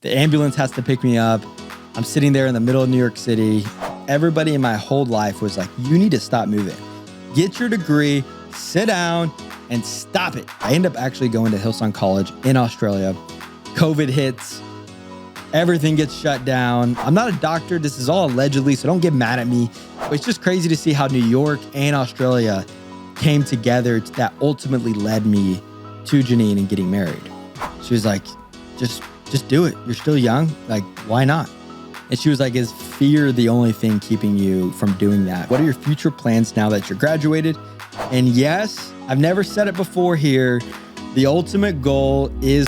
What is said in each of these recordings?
The ambulance has to pick me up. I'm sitting there in the middle of New York City. Everybody in my whole life was like, you need to stop moving. Get your degree, sit down, and stop it. I end up actually going to Hillsong College in Australia. COVID hits. Everything gets shut down. I'm not a doctor. This is all allegedly, so don't get mad at me. But it's just crazy to see how New York and Australia came together that ultimately led me to Janine and getting married. She was like, just do it. You're still young. Like, why not? And she was like, is fear the only thing keeping you from doing that? What are your future plans now that you're graduated? And yes, I've never said it before here. The ultimate goal is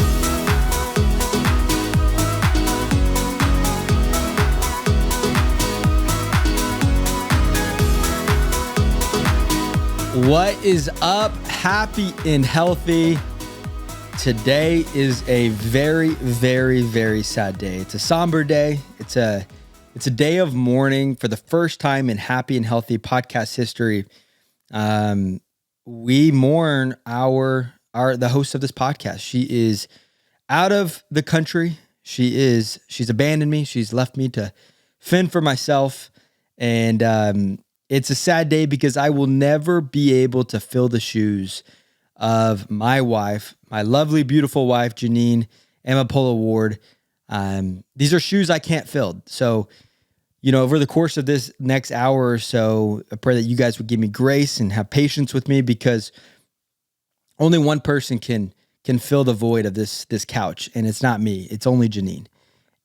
what is up? Happy and healthy. Today is a very, very, very sad day. It's a somber day. It's a day of mourning for the first time in Happy and Healthy podcast history. We mourn the host of this podcast. She is out of the country. She's abandoned me. She's left me to fend for myself. And it's a sad day because I will never be able to fill the shoes of my wife, my lovely, beautiful wife, Janine Amapola Ward. These are shoes I can't fill. So, over the course of this next hour or so, I pray that you guys would give me grace and have patience with me because only one person can fill the void of this couch, and it's not me. It's only Janine.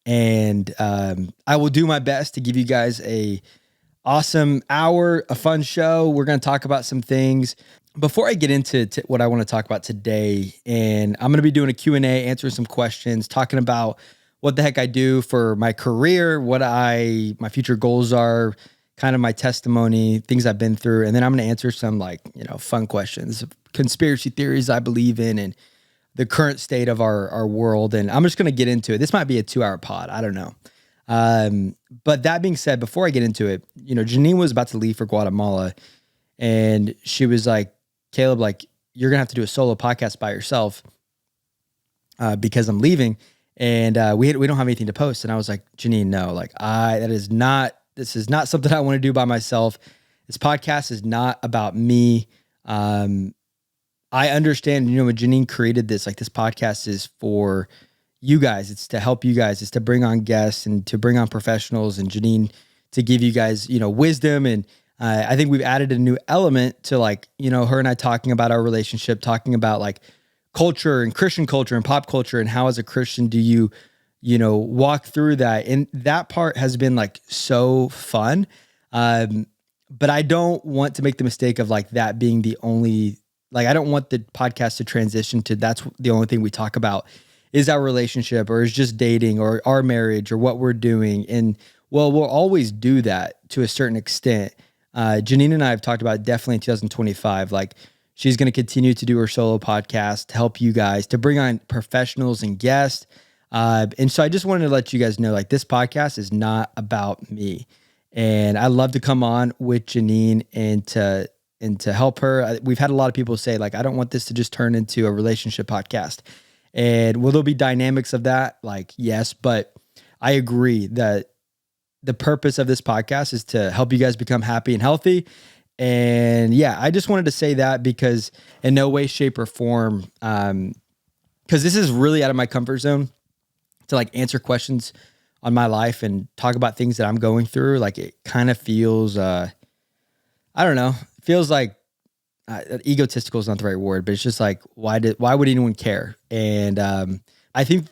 And I will do my best to give you guys a awesome hour, a fun show. We're going to talk about some things. Before I get into what I want to talk about today, and I'm going to be doing a Q&A, answering some questions, talking about what the heck I do for my career, what my future goals are, kind of my testimony, things I've been through. And then I'm going to answer some fun questions, conspiracy theories I believe in, and the current state of our world. And I'm just going to get into it. This might be a 2-hour pod. I don't know. But that being said, before I get into it, Janine was about to leave for Guatemala, and she was like, Kaleb, like, you're going to have to do a solo podcast by yourself because I'm leaving, and we don't have anything to post. And I was like, Janine, no, like this is not something I want to do by myself. This podcast is not about me. I understand, when Janine created this, like, this podcast is for you guys. It's to help you guys. It's to bring on guests and to bring on professionals, and Janine to give you guys, wisdom. And I think we've added a new element to, her and I talking about our relationship, talking about like culture and Christian culture and pop culture, and how as a Christian do you walk through that. And that part has been like so fun. But I don't want to make the mistake of like that being the only, I don't want the podcast to transition to that's the only thing we talk about is our relationship, or is just dating, or our marriage, or what we're doing. And well, we'll always do that to a certain extent. Janine and I have talked about definitely in 2025, like she's going to continue to do her solo podcast to help you guys, to bring on professionals and guests. And so I just wanted to let you guys know, like, this podcast is not about me. And I love to come on with Janine and to help her. We've had a lot of people say, like, I don't want this to just turn into a relationship podcast. And will there be dynamics of that? Like, yes, but I agree that the purpose of this podcast is to help you guys become happy and healthy. And yeah, I just wanted to say that because in no way, shape, or form, because this is really out of my comfort zone to like answer questions on my life and talk about things that I'm going through. Like, it kind of feels, I don't know, feels like egotistical is not the right word, but it's just like, why would anyone care? And I think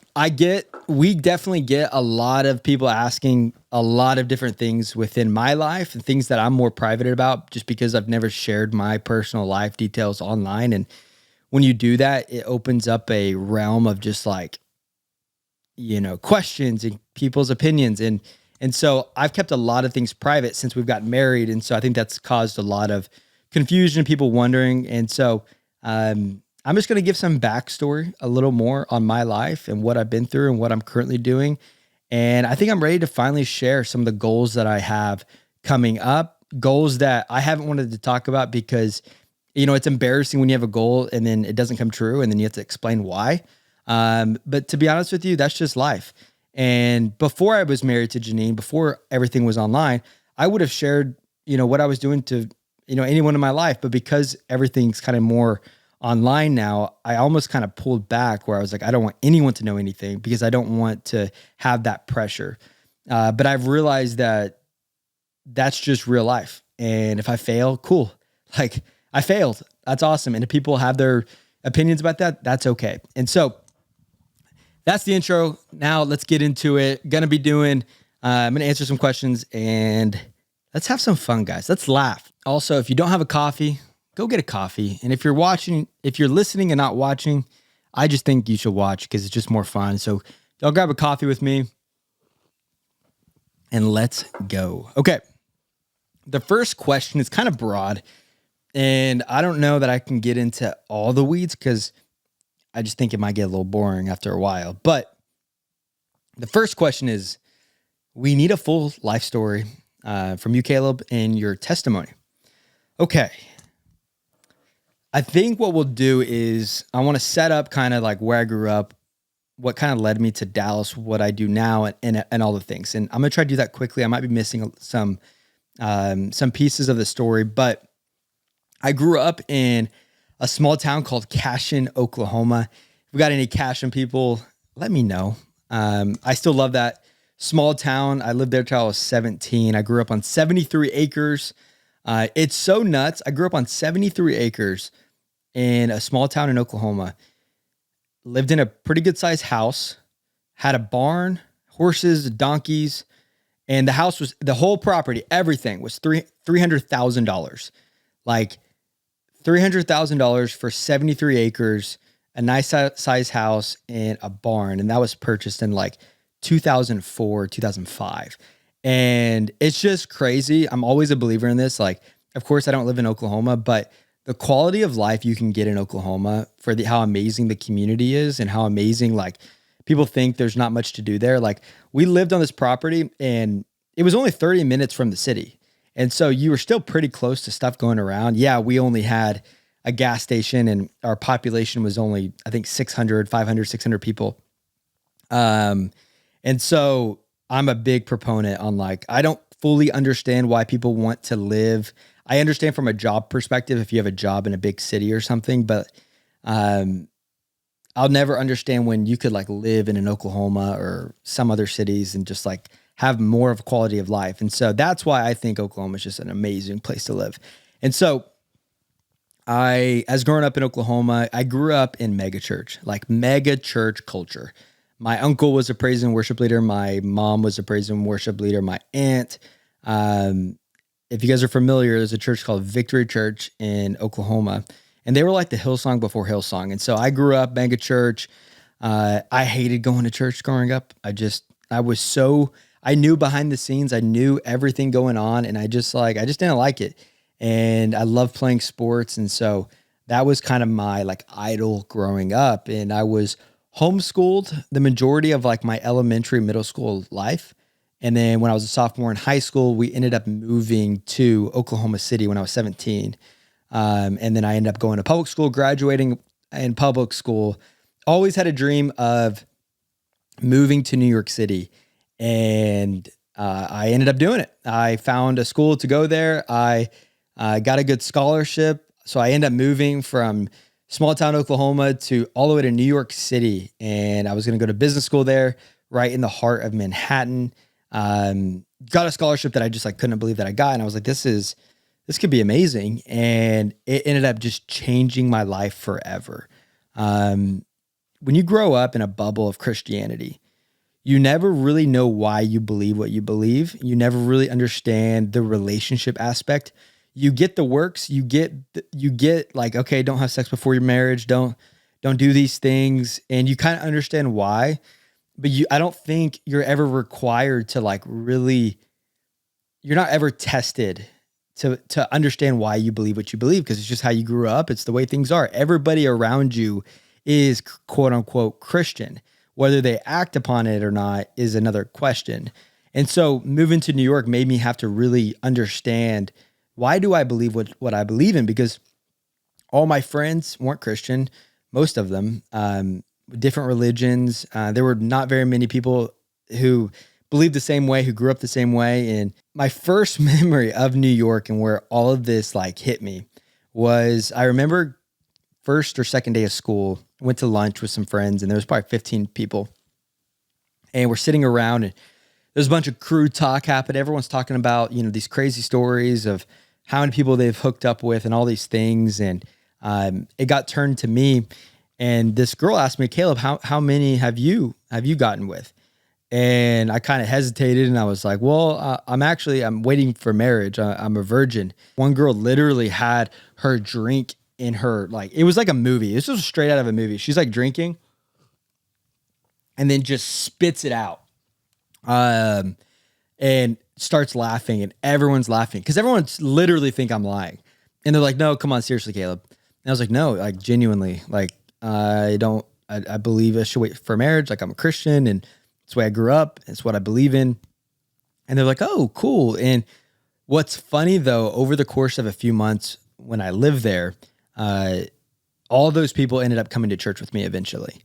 we definitely get a lot of people asking a lot of different things within my life and things that I'm more private about, just because I've never shared my personal life details online. And when you do that, it opens up a realm of just like, questions and people's opinions. And so I've kept a lot of things private since we've gotten married. And so I think that's caused a lot of confusion, people wondering. And so I'm just going to give some backstory a little more on my life and what I've been through and what I'm currently doing. And I think I'm ready to finally share some of the goals that I have coming up, goals that I haven't wanted to talk about because, it's embarrassing when you have a goal and then it doesn't come true and then you have to explain why. But to be honest with you, that's just life. And before I was married to Janine, before everything was online, I would have shared, what I was doing to, anyone in my life. But because everything's kind of more online now, I almost kind of pulled back where I was like, I don't want anyone to know anything because I don't want to have that pressure. But I've realized that that's just real life. And if I fail, cool. Like I failed. That's awesome. And if people have their opinions about that, that's okay. And so that's the intro. Now let's get into it. I'm going to answer some questions and let's have some fun, guys. Let's laugh. Also, if you don't have a coffee, go get a coffee. And if you're listening and not watching, I just think you should watch because it's just more fun. So y'all grab a coffee with me and let's go. Okay. The first question is kind of broad and I don't know that I can get into all the weeds because I just think it might get a little boring after a while. But the first question is, we need a full life story from you, Kaleb, and your testimony. Okay. I think what we'll do is I want to set up kind of like where I grew up, what kind of led me to Dallas, what I do now, and all the things. And I'm going to try to do that quickly. I might be missing some pieces of the story, but I grew up in a small town called Cashin, Oklahoma. If we got any Cashin people, let me know. I still love that small town. I lived there till I was 17. I grew up on 73 acres. It's so nuts. I grew up on 73 acres in a small town in Oklahoma. Lived in a pretty good sized house, had a barn, horses, donkeys, and the whole property, everything was $300,000. Like $300,000 for 73 acres, a nice size house, and a barn. And that was purchased in like 2004, 2005. And it's just crazy. I'm always a believer in this. Like, of course, I don't live in Oklahoma, but the quality of life you can get in Oklahoma for how amazing the community is and how amazing, like, people think there's not much to do there. Like, we lived on this property and it was only 30 minutes from the city. And so you were still pretty close to stuff going around. Yeah, we only had a gas station and our population was only, I think, 600 people. And so I'm a big proponent on, like, I don't fully understand why people want to live. I understand from a job perspective, if you have a job in a big city or something, but I'll never understand when you could like live in an Oklahoma or some other cities and just like have more of a quality of life. And so that's why I think Oklahoma is just an amazing place to live. And so as growing up in Oklahoma, I grew up in mega church culture. My uncle was a praise and worship leader. My mom was a praise and worship leader. My aunt, if you guys are familiar, there's a church called Victory Church in Oklahoma, and they were like the Hillsong before Hillsong. And so I grew up mega church. I hated going to church growing up. I knew behind the scenes, I knew everything going on, and I just didn't like it. And I love playing sports. And so that was kind of my like idol growing up. And I was homeschooled the majority of like my elementary, middle school life. And then when I was a sophomore in high school, we ended up moving to Oklahoma City when I was 17. And then I ended up going to public school, graduating in public school. Always had a dream of moving to New York City. And I ended up doing it. I found a school to go there. I got a good scholarship. So I ended up moving from small town Oklahoma to all the way to New York City. And I was going to go to business school there, right in the heart of Manhattan. Got a scholarship that I just like couldn't believe that I got. And I was like, this could be amazing. And it ended up just changing my life forever. When you grow up in a bubble of Christianity, you never really know why you believe what you believe. You never really understand the relationship aspect. You get the works, you get like, okay, don't have sex before your marriage. Don't do these things. And you kind of understand why, but I don't think you're ever required to like really, you're not ever tested to understand why you believe what you believe, because it's just how you grew up. It's the way things are. Everybody around you is quote unquote Christian. Whether they act upon it or not is another question. And so moving to New York made me have to really understand, why do I believe what I believe in? Because all my friends weren't Christian, most of them, different religions. There were not very many people who believed the same way, who grew up the same way. And my first memory of New York and where all of this like hit me was I remember first or second day of school, went to lunch with some friends, and there was probably 15 people. And we're sitting around, and there's a bunch of crew talk happening. Everyone's talking about, these crazy stories of how many people they've hooked up with and all these things. And it got turned to me. And this girl asked me, Caleb, how many have you gotten with? And I kind of hesitated, and I was like, well, I'm waiting for marriage. I'm a virgin. One girl literally had her drink in her, like, it was like a movie. This was straight out of a movie. She's like drinking and then just spits it out. And starts laughing, and everyone's laughing because everyone literally think I'm lying. And they're like, no, come on, seriously, Caleb. And I was like, no, like genuinely, like, I believe I should wait for marriage. Like, I'm a Christian, and it's the way I grew up. It's what I believe in. And they're like, oh, cool. And what's funny though, over the course of a few months when I lived there, all those people ended up coming to church with me eventually.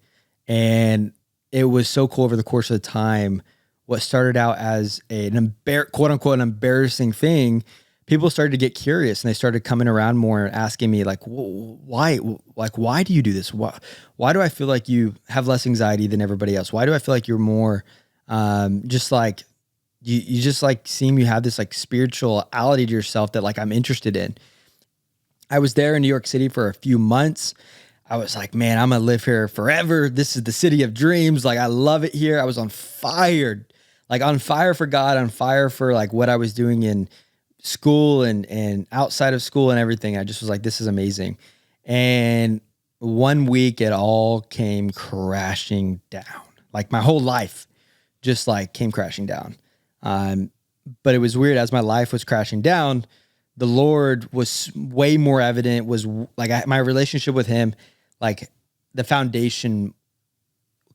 And it was so cool over the course of the time. What started out as an quote unquote an embarrassing thing, people started to get curious, and they started coming around more and asking me like, why do you do this? Why do I feel like you have less anxiety than everybody else? Why do I feel like you're more, just like you just like seem you have this like spirituality to yourself that like I'm interested in. I was there in New York City for a few months. I was like, man, I'm going to live here forever. This is the city of dreams. Like, I love it here. I was on fire for God, on fire for like what I was doing in school and outside of school and everything. I just was like, this is amazing. And one week it all came crashing down. Like my whole life just like came crashing down. But it was weird. As my life was crashing down, the Lord was way more evident, was like my relationship with him, like the foundation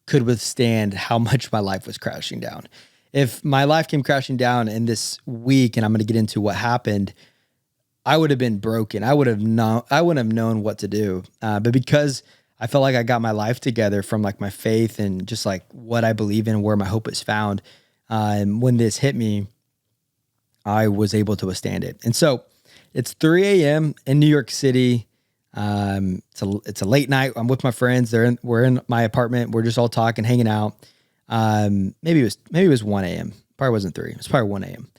could withstand how much my life was crashing down. If my life came crashing down in this week, and I'm going to get into what happened, I would have been broken. I wouldn't have known what to do. But because I felt like I got my life together from like my faith and just like what I believe in, where my hope is found. And when this hit me, I was able to withstand it. And so it's 3 a.m. in New York City. It's a late night. I'm with my friends. We're in my apartment. We're just all talking, hanging out. Maybe it was 1 a.m. Probably wasn't 3. It was probably 1 a.m.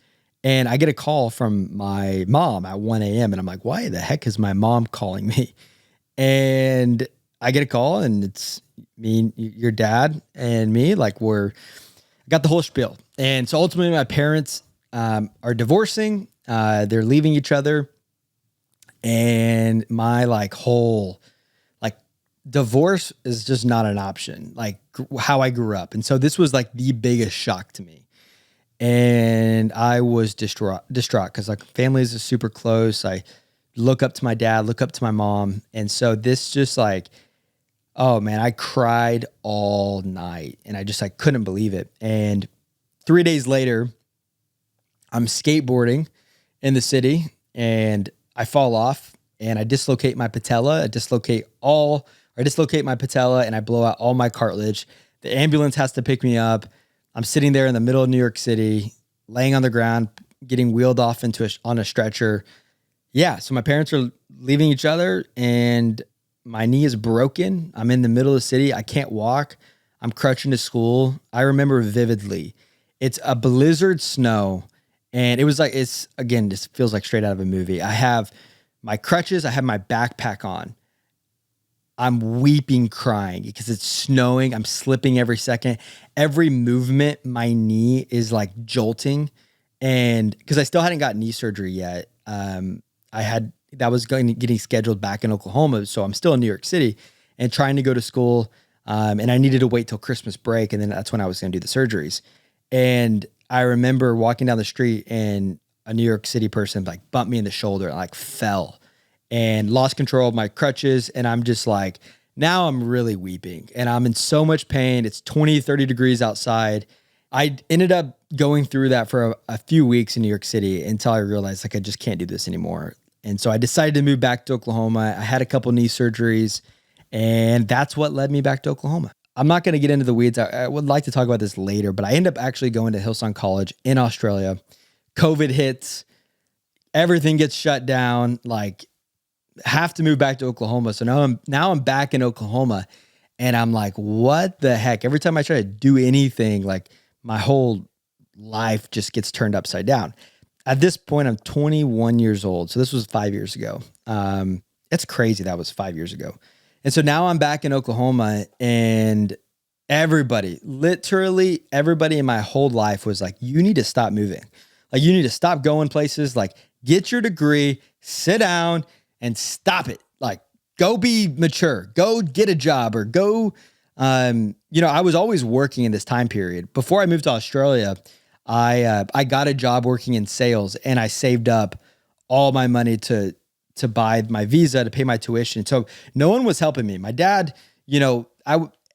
And I get a call from my mom at 1 a.m. And I'm like, why the heck is my mom calling me? And I get a call, and it's me, your dad, and me. Like got the whole spiel. And so ultimately my parents are divorcing. They're leaving each other. And my whole divorce is just not an option, like how I grew up. And so this was like the biggest shock to me. And I was distraught because like families are super close. I look up to my dad, look up to my mom. And so this just like, oh man, I cried all night, and I just couldn't believe it. And 3 days later, I'm skateboarding in the city, and I fall off, and I dislocate my patella. I dislocate my patella, and I blow out all my cartilage. The ambulance has to pick me up. I'm sitting there in the middle of New York City, laying on the ground, getting wheeled off on a stretcher. Yeah, so my parents are leaving each other, and my knee is broken. I'm in the middle of the city. I can't walk. I'm crutching to school. I remember vividly. It's a blizzard snow, and it was like, this feels like straight out of a movie. I have my crutches. I have my backpack on. I'm weeping, crying because it's snowing. I'm slipping every second. Every movement, my knee is like jolting. And because I still hadn't got knee surgery yet, that was getting scheduled back in Oklahoma. So I'm still in New York City and trying to go to school. And I needed to wait till Christmas break. And then that's when I was going to do the surgeries. And I remember walking down the street, and a New York City person bumped me in the shoulder and fell and lost control of my crutches. And I'm just like, now I'm really weeping, and I'm in so much pain. It's 20, 30 degrees outside. I ended up going through that for a few weeks in New York City until I realized I just can't do this anymore. And so I decided to move back to Oklahoma. I had a couple knee surgeries, and that's what led me back to Oklahoma. I'm not going to get into the weeds. I would like to talk about this later, but I end up actually going to Hillsong College in Australia. COVID hits, everything gets shut down, like have to move back to Oklahoma. So now I'm back in Oklahoma and I'm like, what the heck? Every time I try to do anything, like my whole life just gets turned upside down. At this point, I'm 21 years old. So this was 5 years ago. It's crazy. That was 5 years ago. And so now I'm back in Oklahoma and literally everybody in my whole life was like, you need to stop moving. Like you need to stop going places, like get your degree, sit down and stop it. Like go be mature, go get a job or go, I was always working in this time period. Before I moved to Australia, I got a job working in sales and I saved up all my money to buy my visa, to pay my tuition. So no one was helping me. My dad,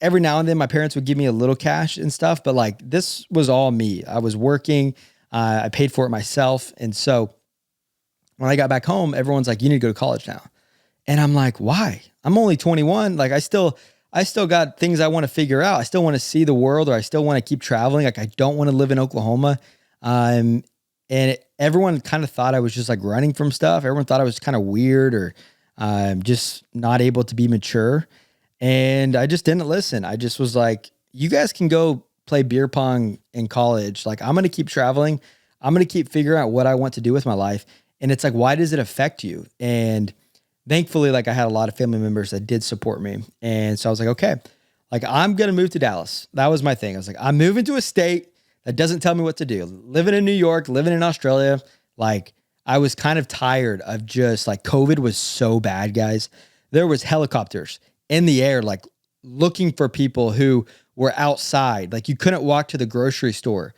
every now and then my parents would give me a little cash and stuff, but like this was all me. I was working, I paid for it myself. And so when I got back home, everyone's like, you need to go to college now. And I'm like, why? I'm only 21. Like I still got things I want to figure out. I still want to see the world, or I still want to keep traveling. Like I don't want to live in Oklahoma. Everyone kind of thought I was just like running from stuff. Everyone thought I was kind of weird or just not able to be mature. And I just didn't listen. I just was like, you guys can go play beer pong in college. Like I'm going to keep traveling. I'm going to keep figuring out what I want to do with my life. And it's like, why does it affect you? And thankfully, like I had a lot of family members that did support me. And so I was like, okay, like I'm going to move to Dallas. That was my thing. I was like, I'm moving to a state that doesn't tell me what to do. Living in New York, living in Australia, like I was kind of tired of just like COVID was so bad, guys. There was helicopters in the air, like looking for people who were outside. Like you couldn't walk to the grocery store.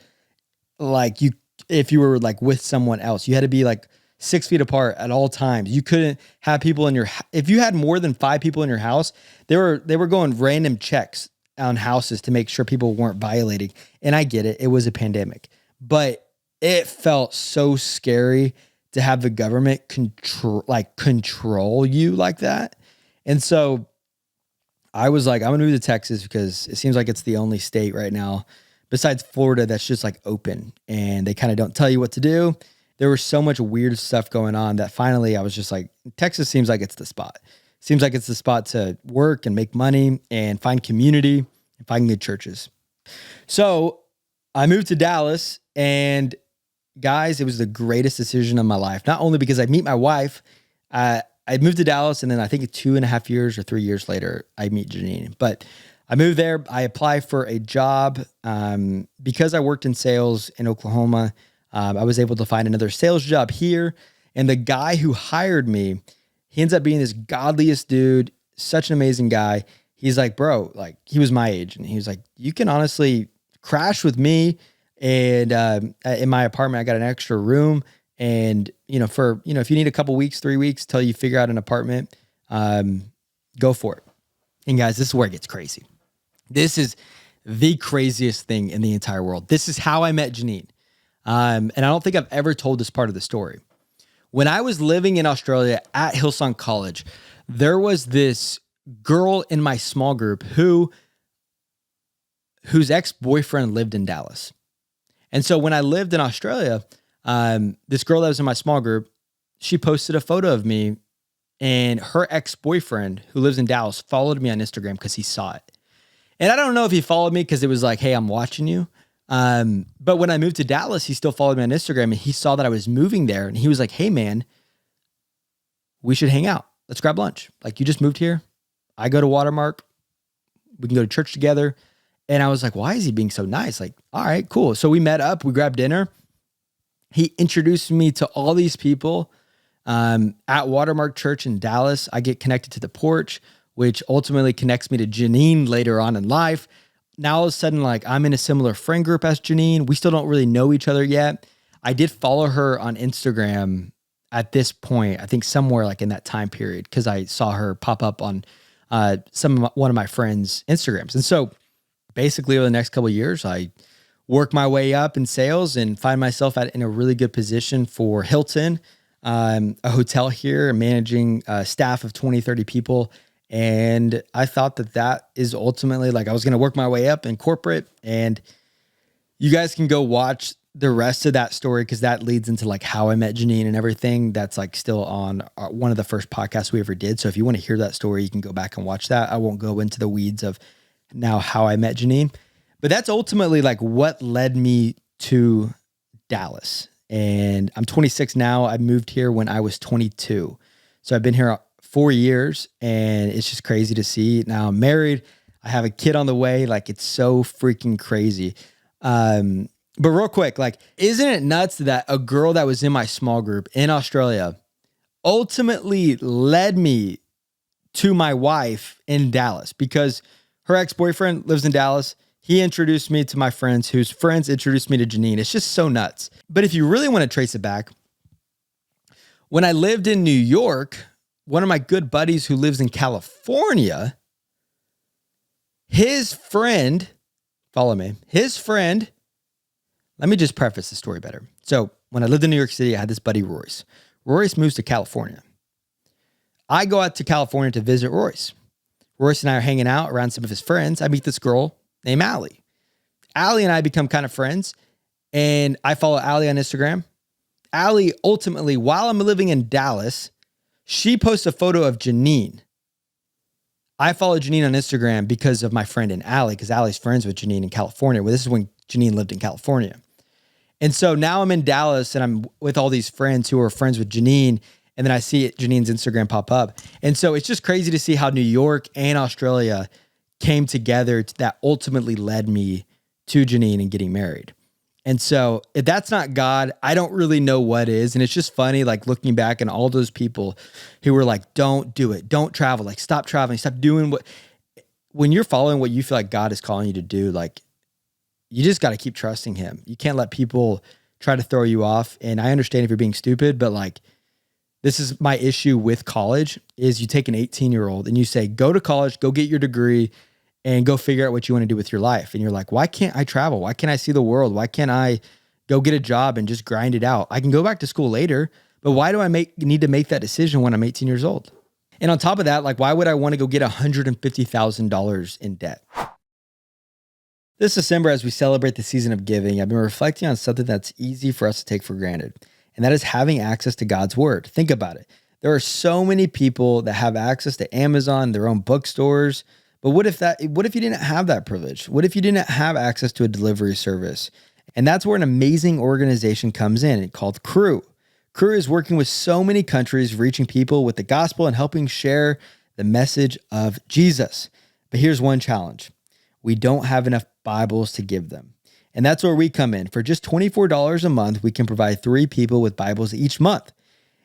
If you were like with someone else, you had to be like 6 feet apart at all times. You couldn't have people if you had more than 5 people in your house, they were going random checks on houses to make sure people weren't violating. And I get it. It was a pandemic, but it felt so scary to have the government control you like that. And so I was like, I'm going to move to Texas because it seems like it's the only state right now besides Florida that's just like open and they kind of don't tell you what to do. There was so much weird stuff going on that finally I was just like, Texas seems like it's the spot. Seems like it's the spot to work and make money and find community and find good churches. So I moved to Dallas and guys, it was the greatest decision of my life. Not only because I meet my wife, I moved to Dallas and then I think 2.5 years or 3 years later, I meet Janine. But I moved there. I applied for a job because I worked in sales in Oklahoma. I was able to find another sales job here. And the guy who hired me, he ends up being this godliest dude, such an amazing guy. He's like, bro, like he was my age. And he was like, you can honestly crash with me. And in my apartment, I got an extra room. And, if you need a couple weeks, 3 weeks till you figure out an apartment, go for it. And guys, this is where it gets crazy. This is the craziest thing in the entire world. This is how I met Janine. And I don't think I've ever told this part of the story. When I was living in Australia at Hillsong College, there was this girl in my small group whose ex-boyfriend lived in Dallas. And so when I lived in Australia, this girl that was in my small group, she posted a photo of me and her ex-boyfriend who lives in Dallas followed me on Instagram because he saw it. And I don't know if he followed me because it was like, hey, I'm watching you. But when I moved to Dallas, he still followed me on Instagram and he saw that I was moving there and he was like, hey man, we should hang out. Let's grab lunch. Like you just moved here. I go to Watermark. We can go to church together. And I was like, why is he being so nice? Like, all right, cool. So we met up, we grabbed dinner. He introduced me to all these people, at Watermark Church in Dallas. I get connected to the porch, which ultimately connects me to Janine later on in life. Now all of a sudden, like I'm in a similar friend group as Janine. We still don't really know each other yet. I did follow her on Instagram at this point, I think somewhere like in that time period, because I saw her pop up on one of my friends' Instagrams. And so basically over the next couple of years, I work my way up in sales and find myself in a really good position for Hilton, a hotel here, managing a staff of 20, 30 people. And I thought that is ultimately like I was going to work my way up in corporate. And you guys can go watch the rest of that story because that leads into like how I met Janine and everything. That's like still on one of the first podcasts we ever did. So if you want to hear that story, you can go back and watch that. I won't go into the weeds of now how I met Janine, but that's ultimately like what led me to Dallas. And I'm 26 now. I moved here when I was 22. So I've been here 4 years and it's just crazy to see. Now I'm married. I have a kid on the way. Like it's so freaking crazy. But real quick, like, isn't it nuts that a girl that was in my small group in Australia ultimately led me to my wife in Dallas because her ex-boyfriend lives in Dallas. He introduced me to my friends whose friends introduced me to Janine. It's just so nuts. But if you really want to trace it back, when I lived in New York, one of my good buddies who lives in California, his friend, follow me, let me just preface the story better. So when I lived in New York City, I had this buddy, Royce. Royce moves to California. I go out to California to visit Royce. Royce and I are hanging out around some of his friends. I meet this girl named Allie. Allie and I become kind of friends, and I follow Allie on Instagram. Allie, ultimately, while I'm living in Dallas, she posts a photo of Janine. I follow Janine on Instagram because of my friend and Allie, because Allie's friends with Janine in California. Well, this is when Janine lived in California. And so now I'm in Dallas and I'm with all these friends who are friends with Janine. And then I see Janine's Instagram pop up. And so it's just crazy to see how New York and Australia came together that ultimately led me to Janine and getting married. And so if that's not God, I don't really know what is. And it's just funny, like looking back and all those people who were like, don't do it. Don't travel. Like stop traveling. Stop doing when you're following what you feel like God is calling you to do, like you just got to keep trusting him. You can't let people try to throw you off. And I understand if you're being stupid, but like, this is my issue with college is you take an 18-year-old and you say, go to college, go get your degree and go figure out what you want to do with your life. And you're like, why can't I travel? Why can't I see the world? Why can't I go get a job and just grind it out? I can go back to school later, but why do I need to make that decision when I'm 18 years old? And on top of that, like, why would I want to go get $150,000 in debt? This December, as we celebrate the season of giving, I've been reflecting on something that's easy for us to take for granted, and that is having access to God's word. Think about it. There are so many people that have access to Amazon, their own bookstores, but what if you didn't have that privilege? What if you didn't have access to a delivery service? And that's where an amazing organization comes in called Crew. Crew is working with so many countries, reaching people with the gospel and helping share the message of Jesus. But here's one challenge. We don't have enough Bibles to give them. And that's where we come in. For just $24 a month, we can provide 3 people with Bibles each month.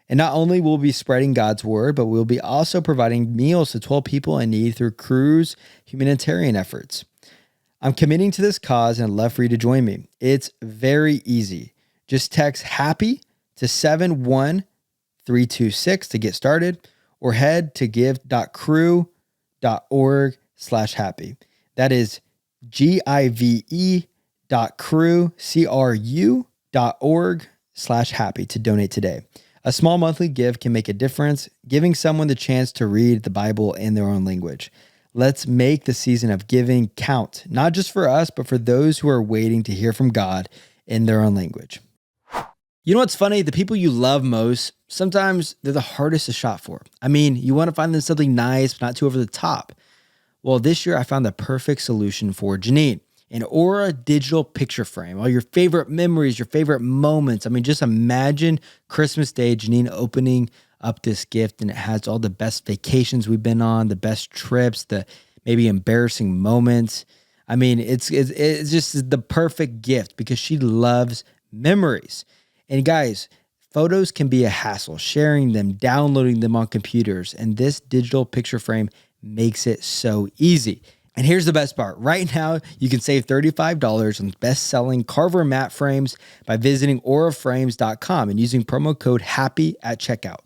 And not only will we be spreading God's word, but we'll be also providing meals to 12 people in need through Crew's humanitarian efforts. I'm committing to this cause and I'd love for you to join me. It's very easy. Just text HAPPY to 71326 to get started, or head to give.crew.org/happy. That is give.crew.org/happy to donate today. A small monthly gift can make a difference, giving someone the chance to read the Bible in their own language. Let's make the season of giving count, not just for us, but for those who are waiting to hear from God in their own language. You know what's funny? The people you love most, sometimes they're the hardest to shop for. I mean, you want to find them something nice, but not too over the top. Well, this year I found the perfect solution for Janine. An Aura digital picture frame. All your favorite memories, your favorite moments. I mean, just imagine Christmas Day, Janine opening up this gift, and it has all the best vacations we've been on, the best trips, the maybe embarrassing moments. I mean, it's just the perfect gift because she loves memories. And guys, photos can be a hassle, sharing them, downloading them on computers, and this digital picture frame makes it so easy. And here's the best part. Right now, you can save $35 on best-selling Carver mat frames by visiting auraframes.com and using promo code HAPPY at checkout.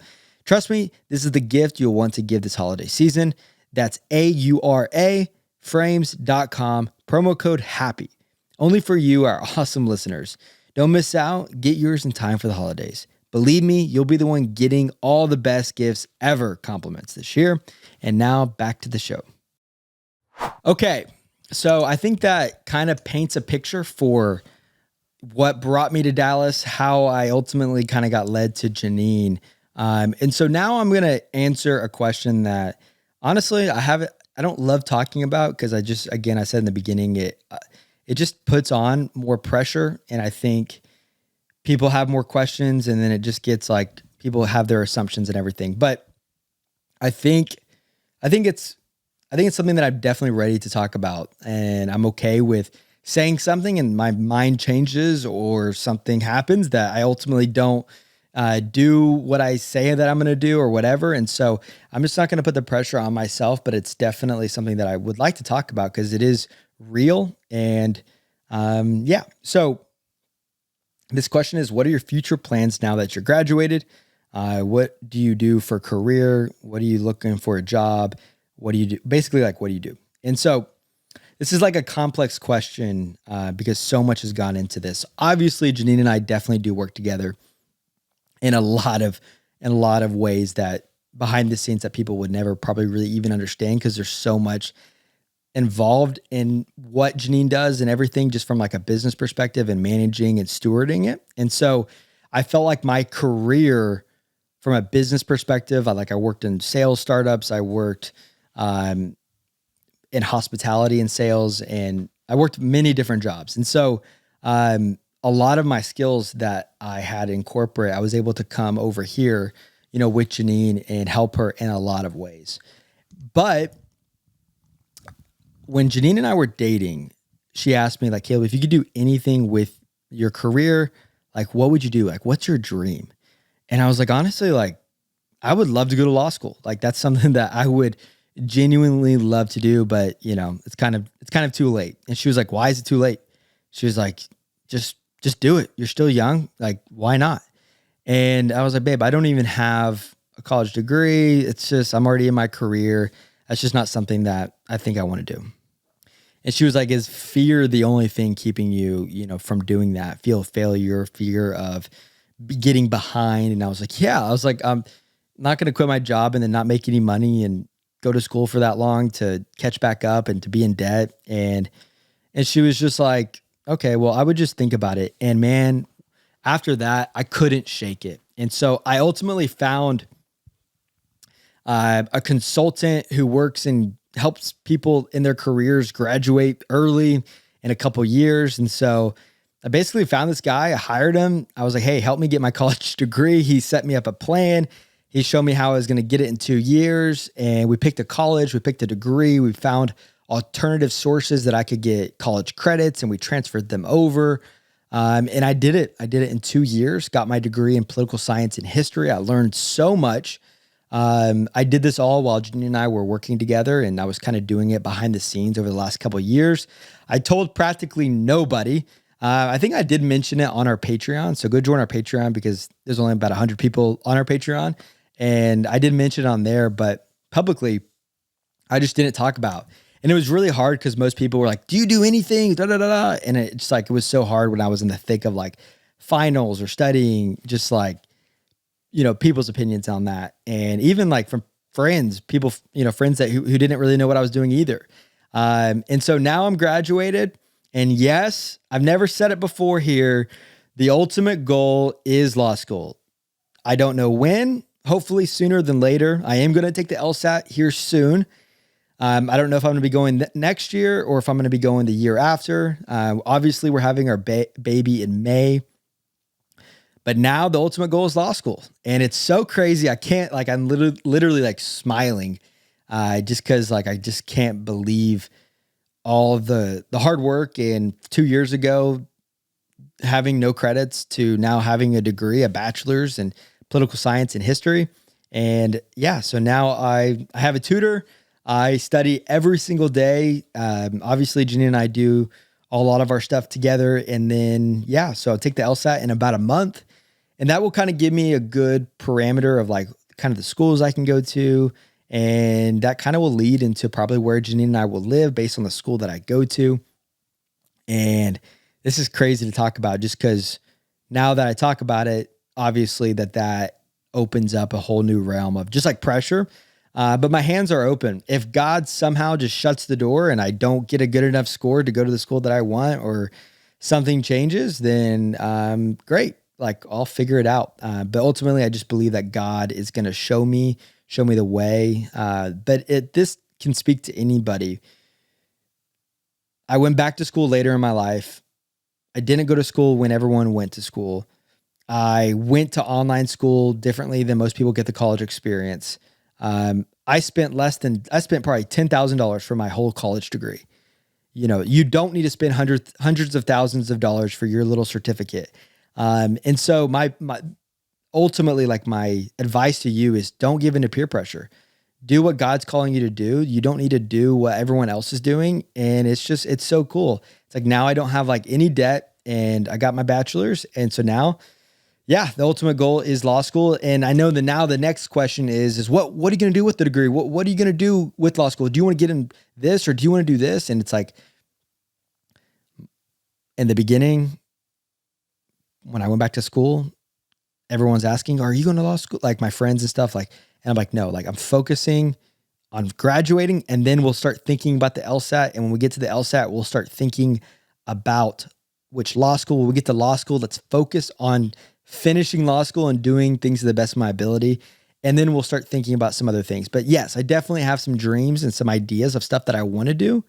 Trust me, this is the gift you'll want to give this holiday season. That's AURA frames.com, promo code HAPPY. Only for you, our awesome listeners. Don't miss out. Get yours in time for the holidays. Believe me, you'll be the one getting all the best gifts ever compliments this year. And now back to the show. Okay, so I think that kind of paints a picture for what brought me to Dallas, how I ultimately kind of got led to Janine. And so now I'm going to answer a question that honestly, I don't love talking about because again, I said in the beginning, it just puts on more pressure. And I think people have more questions and then it just gets like people have their assumptions and everything. But I think it's something that I'm definitely ready to talk about, and I'm okay with saying something and my mind changes or something happens that I ultimately don't do what I say that I'm going to do or whatever. And so I'm just not going to put the pressure on myself, but it's definitely something that I would like to talk about because it is real. And yeah, so this question is, what are your future plans now that you're graduated? What do you do for a career? What are you looking for a job? What do you do? Basically, like, what do you do? And so this is like a complex question because so much has gone into this. Obviously, Janine and I definitely do work together in a lot of ways that behind the scenes that people would never probably really even understand because there's so much involved in what Janine does and everything just from like a business perspective and managing and stewarding it. And so I felt like my career from a business perspective, I worked in sales startups. I worked in hospitality and sales, and I worked many different jobs. And so a lot of my skills that I had in corporate, I was able to come over here, with Janine and help her in a lot of ways. But when Janine and I were dating, she asked me like, Kaleb, if you could do anything with your career, like, what would you do? Like, what's your dream? And I was like, honestly, like, I would love to go to law school. Like, that's something that I would genuinely love to do, but it's kind of too late. And she was like, why is it too late? She was like, just do it. You're still young. Like, why not? And I was like, babe, I don't even have a college degree. It's just, I'm already in my career. That's just not something that I think I want to do. And she was like, is fear the only thing keeping you, from doing that? Feel failure, fear of getting behind. And I was like, yeah. I was like, I'm not going to quit my job and then not make any money and go to school for that long to catch back up and to be in debt. And she was just like, okay, well, I would just think about it. And man, after that, I couldn't shake it. And so I ultimately found a consultant who works and helps people in their careers graduate early in a couple years. And so I basically found this guy, I hired him. I was like, hey, help me get my college degree. He set me up a plan. He showed me how I was going to get it in 2 years. And we picked a college, we picked a degree. We found alternative sources that I could get college credits and we transferred them over. And I did it. I did it in 2 years, got my degree in political science and history. I learned so much. I did this all while Janine and I were working together, and I was kind of doing it behind the scenes over the last couple of years. I told practically nobody. I think I did mention it on our Patreon. So go join our Patreon because there's only about 100 people on our Patreon. And I did mention it on there, but publicly, I just didn't talk about. And it was really hard because most people were like, do you do anything? Da, da, da, da. And it's like, it was so hard when I was in the thick of like finals or studying, just like, people's opinions on that. And even like from friends, people, friends that who didn't really know what I was doing either. And so now I'm graduated, and yes, I've never said it before here. The ultimate goal is law school. I don't know when, hopefully sooner than later. I am going to take the LSAT here soon. I don't know if I'm going to be going next year or if I'm going to be going the year after. Obviously we're having our baby in May. But now the ultimate goal is law school. And it's so crazy. I can't, like, I'm literally like smiling just because like I just can't believe all the hard work. And 2 years ago, having no credits to now having a degree, a bachelor's in political science and history. And yeah, so now I have a tutor. I study every single day. Obviously, Janine and I do a lot of our stuff together. And then, yeah, so I'll take the LSAT in about a month. And that will kind of give me a good parameter of like kind of the schools I can go to. And that kind of will lead into probably where Janine and I will live based on the school that I go to. And this is crazy to talk about just because now that I talk about it, obviously that opens up a whole new realm of just like pressure. But my hands are open. If God somehow just shuts the door and I don't get a good enough score to go to the school that I want, or something changes, then great. Like I'll figure it out. But ultimately, I just believe that God is going to show me the way. But this can speak to anybody. I went back to school later in my life. I didn't go to school when everyone went to school. I went to online school differently than most people get the college experience. I spent probably $10,000 for my whole college degree. You know, you don't need to spend hundreds of thousands of dollars for your little certificate. And so my ultimately, like, my advice to you is don't give in to peer pressure. Do what God's calling you to do. You don't need to do what everyone else is doing. And it's so cool. It's like, now I don't have like any debt and I got my bachelor's. And so now, yeah, the ultimate goal is law school. And I know that now the next question is what are you going to do with the degree? What are you going to do with law school? Do you want to get in this or do you want to do this? And it's like, in the beginning, when I went back to school, everyone's asking, are you going to law school? Like my friends and stuff, like, and I'm like, no, like I'm focusing on graduating, and then we'll start thinking about the LSAT. And when we get to the LSAT, we'll start thinking about which law school. When we get to law school, let's focus on finishing law school and doing things to the best of my ability. And then we'll start thinking about some other things. But yes, I definitely have some dreams and some ideas of stuff that I want to do.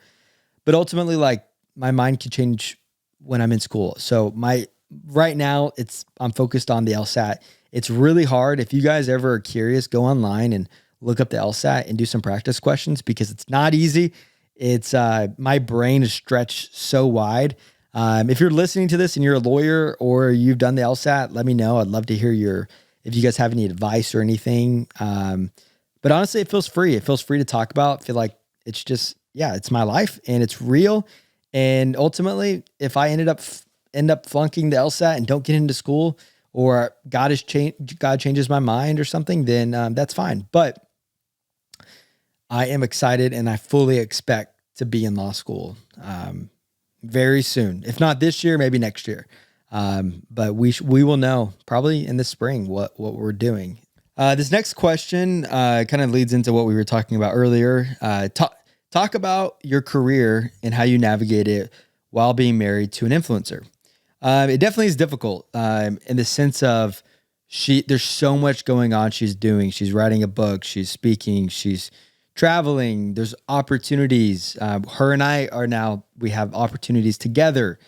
But ultimately, like, my mind can change when I'm in school. So right now I'm focused on the LSAT. It's really hard. If you guys ever are curious, go online and look up the LSAT and do some practice questions, because it's not easy. It's my brain is stretched so wide. If you're listening to this and you're a lawyer or you've done the LSAT, let me know. I'd love to hear if you guys have any advice or anything. But honestly, it feels free. It feels free to talk about. I feel like it's just, yeah, it's my life and it's real. And ultimately, if I end up flunking the LSAT and don't get into school, or God changes my mind or something, then that's fine. But I am excited and I fully expect to be in law school very soon. If not this year, maybe next year. But we will know probably in the spring what we're doing. This next question kind of leads into what we were talking about earlier. Talk about your career and how you navigate it while being married to an influencer. It definitely is difficult in the sense of there's so much going on. She's writing a book, she's speaking, she's traveling. There's opportunities. Her and I we have opportunities together,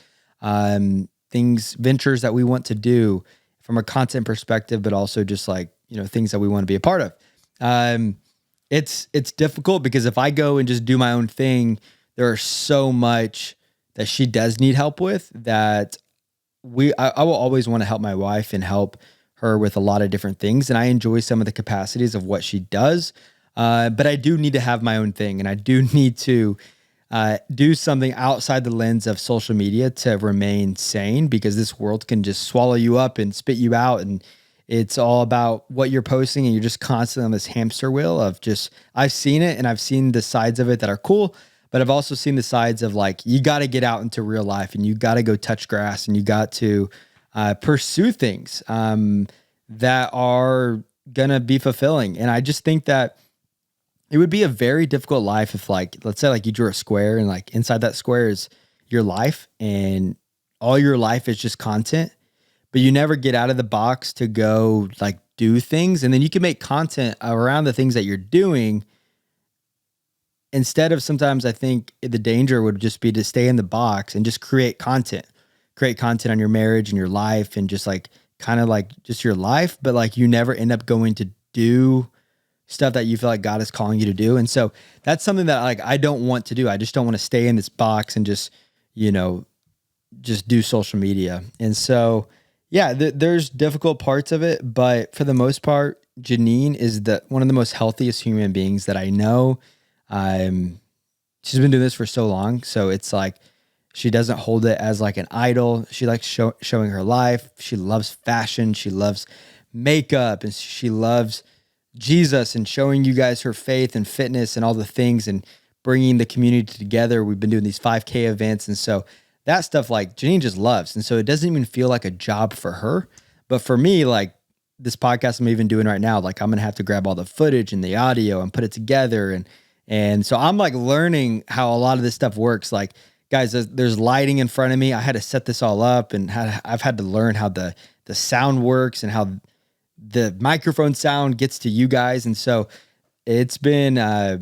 ventures that we want to do from a content perspective, but also just like, things that we want to be a part of. It's difficult because if I go and just do my own thing, there's so much that she does need help with that I will always want to help my wife and help her with a lot of different things. And I enjoy some of the capacities of what she does. But I do need to have my own thing, and I do need to do something outside the lens of social media to remain sane, because this world can just swallow you up and spit you out. And it's all about what you're posting, and you're just constantly on this hamster wheel of just, I've seen it, and I've seen the sides of it that are cool. But I've also seen the sides of, like, you got to get out into real life and you got to go touch grass and you got to pursue things that are going to be fulfilling. And I just think that it would be a very difficult life if, like, let's say like you drew a square and like inside that square is your life and all your life is just content, but you never get out of the box to go like do things. And then you can make content around the things that you're doing. Instead of, sometimes I think the danger would just be to stay in the box and just create content on your marriage and your life and just like kind of like just your life, but like you never end up going to do stuff that you feel like God is calling you to do. And so that's something that, like, I don't want to do. I just don't want to stay in this box and just, just do social media. And so, yeah, there's difficult parts of it, but for the most part, Janine is one of the most healthiest human beings that I know. She's been doing this for so long. So it's like, she doesn't hold it as like an idol. She likes showing her life. She loves fashion. She loves makeup, and she loves Jesus and showing you guys her faith and fitness and all the things and bringing the community together. We've been doing these 5K events. And so that stuff, like, Janine just loves. And so it doesn't even feel like a job for her, But for me, like this podcast I'm even doing right now, like I'm going to have to grab all the footage and the audio and put it together. And so I'm like learning how a lot of this stuff works. Like, guys, there's lighting in front of me. I had to set this all up, and I've had to learn how the sound works and how the microphone sound gets to you guys. And so it's been, I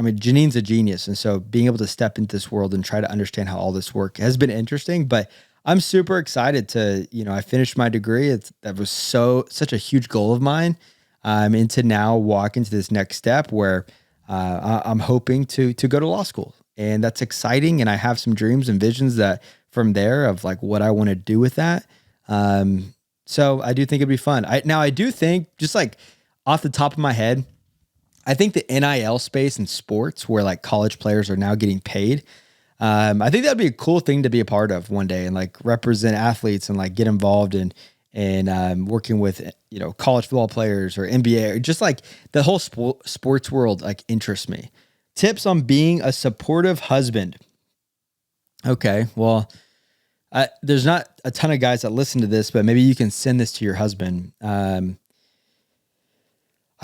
mean, Janine's a genius. And so being able to step into this world and try to understand how all this work has been interesting, but I'm super excited to, I finished my degree. That was such a huge goal of mine. And to now walk into this next step where I'm hoping to go to law school, and that's exciting. And I have some dreams and visions that from there of like what I want to do with that. So I do think it'd be fun. I do think, just like off the top of my head, I think the NIL space in sports where like college players are now getting paid, I think that'd be a cool thing to be a part of one day and like represent athletes and like get involved in working with, college football players or NBA, or just like the whole sports world like interests me. Tips on being a supportive husband. Okay. Well, there's not a ton of guys that listen to this, but maybe you can send this to your husband. I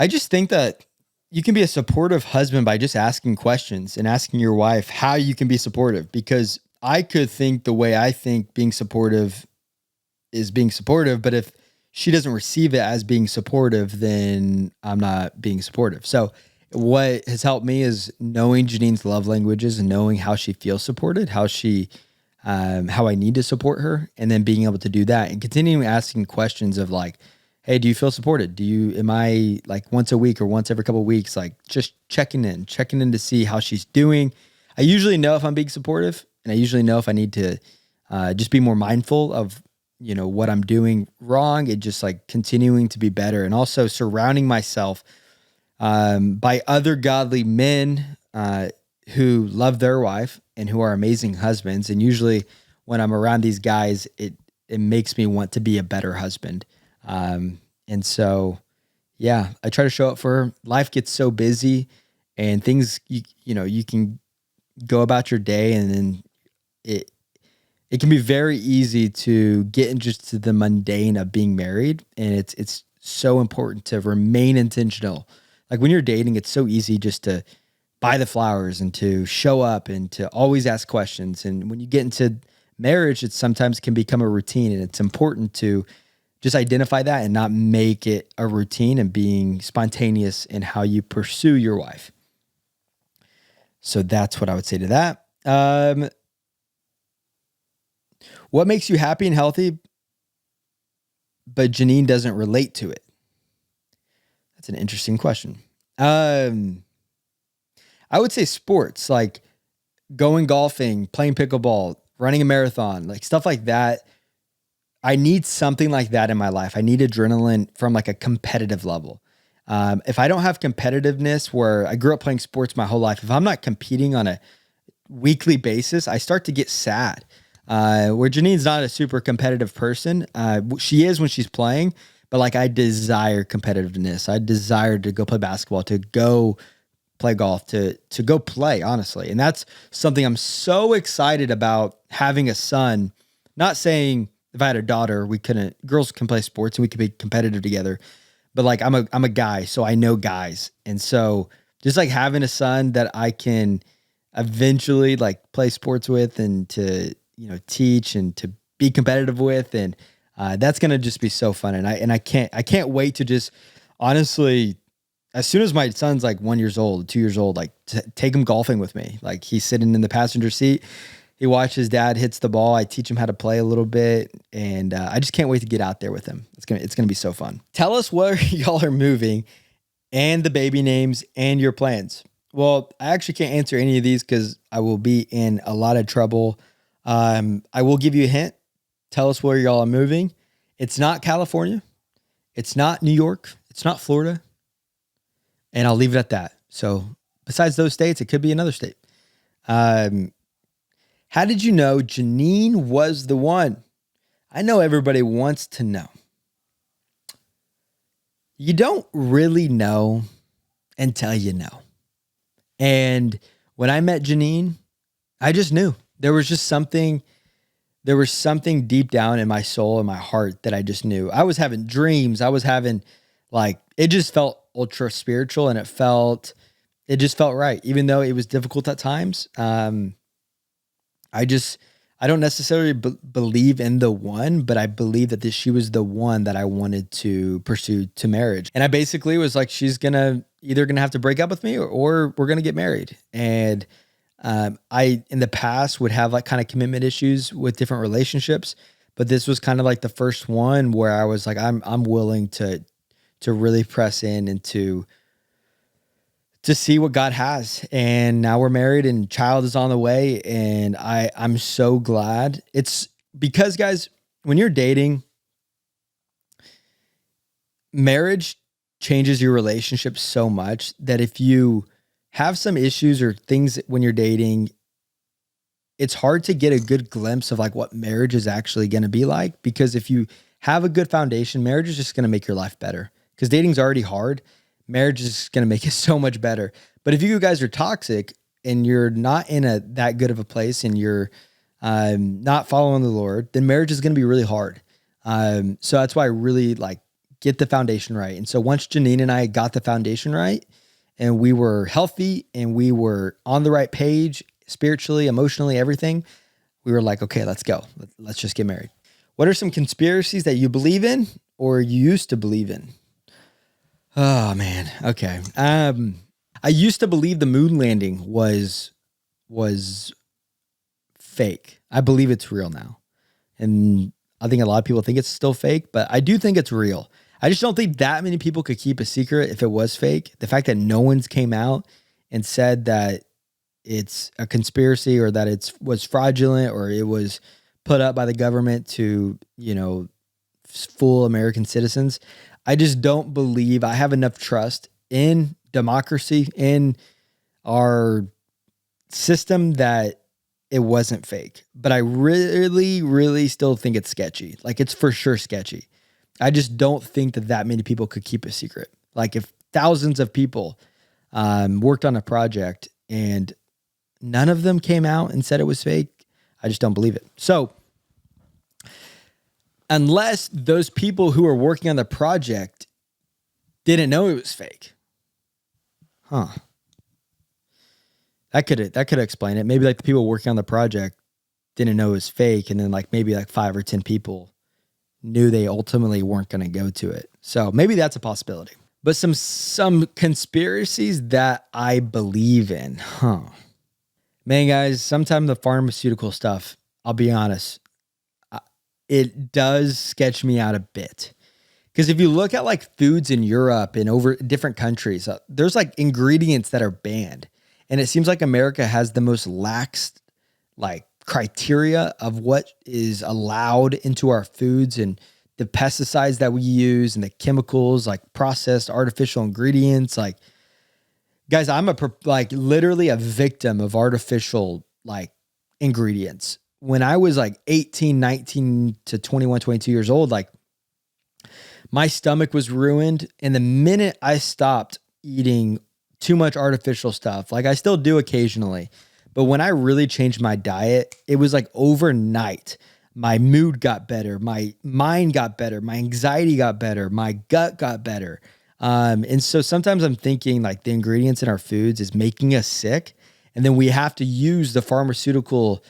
just think that you can be a supportive husband by just asking questions and asking your wife how you can be supportive, because I could think the way I think being supportive is being supportive, but if she doesn't receive it as being supportive, then I'm not being supportive. So what has helped me is knowing Janine's love languages and knowing how she feels supported, how I need to support her, and then being able to do that and continuing asking questions of like, hey, do you feel supported? Am I like once a week or once every couple of weeks, like just checking in to see how she's doing. I usually know if I'm being supportive, and I usually know if I need to just be more mindful of, what I'm doing wrong, and just like continuing to be better, and also surrounding myself by other godly men who love their wife and who are amazing husbands. And usually when I'm around these guys, it makes me want to be a better husband. And so, yeah, I try to show up for her. Life gets so busy and things, you can go about your day, and then it can be very easy to get into just the mundane of being married. And it's so important to remain intentional. Like when you're dating, it's so easy just to buy the flowers and to show up and to always ask questions. And when you get into marriage, it sometimes can become a routine, and it's important to just identify that and not make it a routine, and being spontaneous in how you pursue your wife. So that's what I would say to that. What makes you happy and healthy, but Janine doesn't relate to it? That's an interesting question. I would say sports, like going golfing, playing pickleball, running a marathon, like stuff like that. I need something like that in my life. I need adrenaline from like a competitive level. If I don't have competitiveness, where I grew up playing sports my whole life, if I'm not competing on a weekly basis, I start to get sad. Where Janine's not a super competitive person. She is when she's playing, but like I desire competitiveness. I desire to go play basketball, to go play golf, to go play, honestly. And that's something I'm so excited about having a son. Not saying if I had a daughter, girls can play sports and we could be competitive together. But like I'm a guy, so I know guys. And so just like having a son that I can eventually like play sports with, and to, teach and to be competitive with. And that's going to just be so fun. And I can't wait to just honestly, as soon as my son's like 1 year old, 2 years old, like take him golfing with me. Like he's sitting in the passenger seat. He watches dad hits the ball. I teach him how to play a little bit. And I just can't wait to get out there with him. It's going to be so fun. Tell us where y'all are moving, and the baby names, and your plans. Well, I actually can't answer any of these because I will be in a lot of trouble. I will give you a hint. Tell us where y'all are moving. It's not California. It's not New York. It's not Florida. And I'll leave it at that. So besides those states, it could be another state. How did you know Janine was the one? I know everybody wants to know. You don't really know until you know. And when I met Janine, I just knew. There was just something there was something deep down in my soul and my heart that I just knew. I was having dreams. I was having like, it just felt ultra spiritual, and it just felt right. Even though it was difficult at times. I just, I don't necessarily believe in the one, but I believe that she was the one that I wanted to pursue to marriage. And I basically was like, she's either gonna have to break up with me, or we're gonna get married. And I, in the past, would have like kind of commitment issues with different relationships, but this was kind of like the first one where I was like, I'm willing to really press in and to see what God has. And now we're married, and child is on the way. And I'm so glad. It's because, guys, when you're dating, marriage changes your relationship so much that if you have some issues or things when you're dating, it's hard to get a good glimpse of like what marriage is actually going to be like. Because if you have a good foundation, marriage is just going to make your life better. Because dating's already hard. Marriage is going to make it so much better. But if you guys are toxic and you're not in that good of a place, and you're not following the Lord, then marriage is going to be really hard. So that's why I really like get the foundation right. And so once Janine and I got the foundation right, and we were healthy and we were on the right page, spiritually, emotionally, everything, we were like, okay, let's go. Let's just get married. What are some conspiracies that you believe in or you used to believe in? Oh man. Okay. I used to believe the moon landing was fake. I believe it's real now. And I think a lot of people think it's still fake, but I do think it's real. I just don't think that many people could keep a secret if it was fake. The fact that no one's came out and said that it's a conspiracy, or that it was fraudulent, or it was put up by the government to, fool American citizens. I just don't believe I have enough trust in democracy, in our system, that it wasn't fake. But I really, really still think it's sketchy. Like, it's for sure sketchy. I just don't think that many people could keep a secret. Like, if thousands of people worked on a project and none of them came out and said it was fake, I just don't believe it. So unless those people who were working on the project didn't know it was fake. That could explain it. Maybe like the people working on the project didn't know it was fake, and then like maybe like 5 or 10 people knew they ultimately weren't going to go to it. So maybe that's a possibility. But some conspiracies that I believe in. Man, guys, sometimes the pharmaceutical stuff, I'll be honest, it does sketch me out a bit. Because if you look at like foods in Europe and over different countries, there's like ingredients that are banned. And it seems like America has the most lax like criteria of what is allowed into our foods, and the pesticides that we use, and the chemicals, like processed artificial ingredients. Like, guys, I'm literally a victim of artificial like ingredients. When I was like 18, 19 to 21, 22 years old, like my stomach was ruined. And the minute I stopped eating too much artificial stuff, like I still do occasionally, but when I really changed my diet, it was like overnight. My mood got better. My mind got better. My anxiety got better. My gut got better. And so sometimes I'm thinking like the ingredients in our foods is making us sick. And then we have to use the pharmaceutical